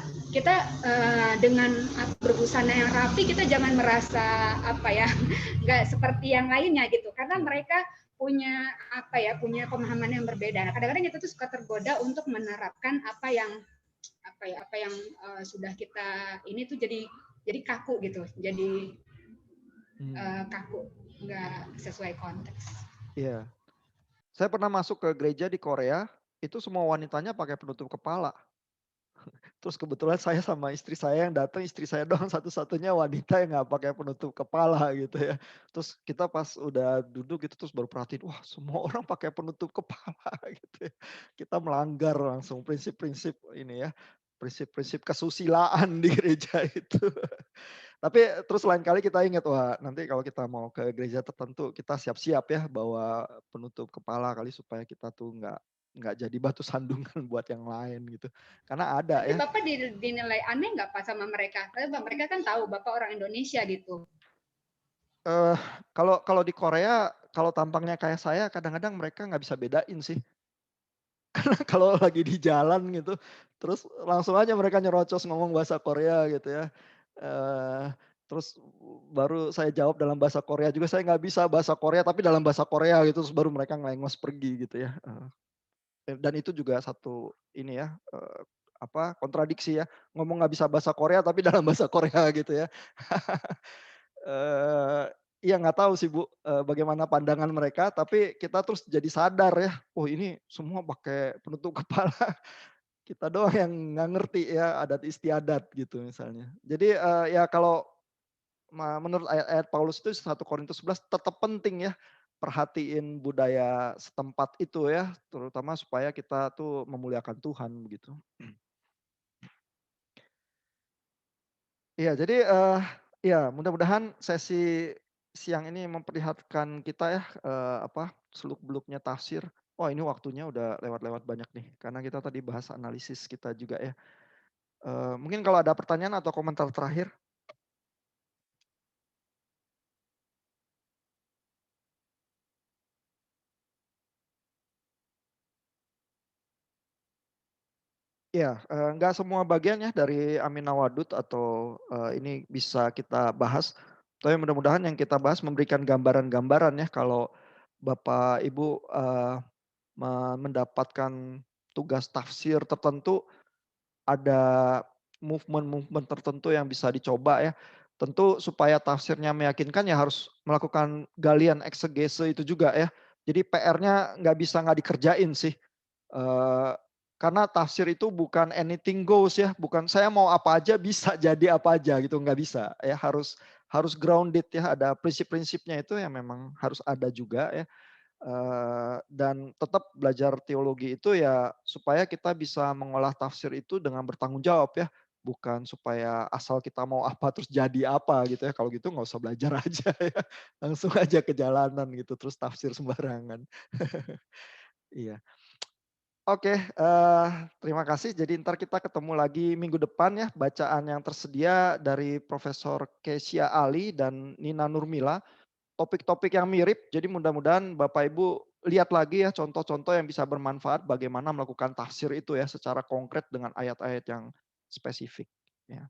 [SPEAKER 3] dengan berbusana yang rapi, kita jangan merasa nggak seperti yang lainnya gitu, karena mereka punya pemahaman yang berbeda. Nah, kadang-kadang kita tuh suka tergoda untuk menerapkan apa yang sudah kita ini tuh jadi kaku gitu, jadi kaku, nggak sesuai konteks.
[SPEAKER 1] Iya. Saya pernah masuk ke gereja di Korea, itu semua wanitanya pakai penutup kepala. Terus kebetulan saya sama istri saya yang datang, istri saya doang satu-satunya wanita yang nggak pakai penutup kepala gitu ya. Terus kita pas udah duduk gitu terus baru perhatiin, wah semua orang pakai penutup kepala gitu ya. Kita melanggar langsung prinsip-prinsip ini ya, prinsip-prinsip kesusilaan di gereja itu. Tapi terus lain kali kita ingat, wah nanti kalau kita mau ke gereja tertentu kita siap-siap ya bawa penutup kepala kali supaya kita tuh nggak jadi batu sandungan buat yang lain gitu. Karena ada
[SPEAKER 3] Tapi
[SPEAKER 1] ya.
[SPEAKER 3] Bapak dinilai aneh nggak Pak sama mereka? Karena mereka kan tahu Bapak orang Indonesia gitu.
[SPEAKER 1] Eh kalau kalau di Korea kalau tampangnya kayak saya kadang-kadang mereka nggak bisa bedain sih. Karena kalau lagi di jalan gitu, terus langsung aja mereka nyerocos ngomong bahasa Korea gitu ya. Terus baru saya jawab dalam bahasa Korea juga, saya nggak bisa bahasa Korea tapi dalam bahasa Korea gitu, terus baru mereka ngelengos pergi gitu ya. Dan itu juga satu ini ya, kontradiksi ya, ngomong nggak bisa bahasa Korea tapi dalam bahasa Korea gitu ya. Eee, iya nggak tahu sih Bu, bagaimana pandangan mereka, tapi kita terus jadi sadar ya, oh ini semua pakai penutup kepala, kita doang yang nggak ngerti ya adat istiadat gitu misalnya. Jadi, ya kalau menurut ayat-ayat Paulus itu 1 Korintus 11 tetap penting ya, perhatiin budaya setempat itu ya, terutama supaya kita tuh memuliakan Tuhan begitu. Iya, jadi, ya mudah-mudahan sesi siang ini memperlihatkan kita ya, apa, seluk-beluknya tafsir. Oh ini waktunya udah lewat-lewat banyak nih, karena kita tadi bahas analisis kita juga ya. Mungkin kalau ada pertanyaan atau komentar terakhir? Ya, nggak semua bagian ya dari Amin Nawadud atau, ini bisa kita bahas, tapi mudah-mudahan yang kita bahas memberikan gambaran-gambaran ya kalau Bapak Ibu, mendapatkan tugas tafsir tertentu, ada movement-movement tertentu yang bisa dicoba ya. Tentu supaya tafsirnya meyakinkan ya harus melakukan galian eksegese itu juga ya. Jadi PR-nya nggak dikerjain sih. Eee, karena tafsir itu bukan anything goes ya, bukan saya mau apa aja bisa jadi apa aja gitu, nggak bisa ya, harus harus grounded ya, ada prinsip-prinsipnya itu yang memang harus ada juga ya. Dan tetap belajar teologi itu ya supaya kita bisa mengolah tafsir itu dengan bertanggung jawab ya, bukan supaya asal kita mau apa terus jadi apa gitu ya, kalau gitu nggak usah belajar aja ya, langsung aja ke jalanan gitu terus tafsir sembarangan. Iya. Oke, terima kasih. Jadi ntar kita ketemu lagi minggu depan ya, bacaan yang tersedia dari Profesor Kesia Ali dan Nina Nurmila, topik-topik yang mirip, jadi mudah-mudahan Bapak Ibu lihat lagi ya contoh-contoh yang bisa bermanfaat bagaimana melakukan tafsir itu ya secara konkret dengan ayat-ayat yang spesifik, ya.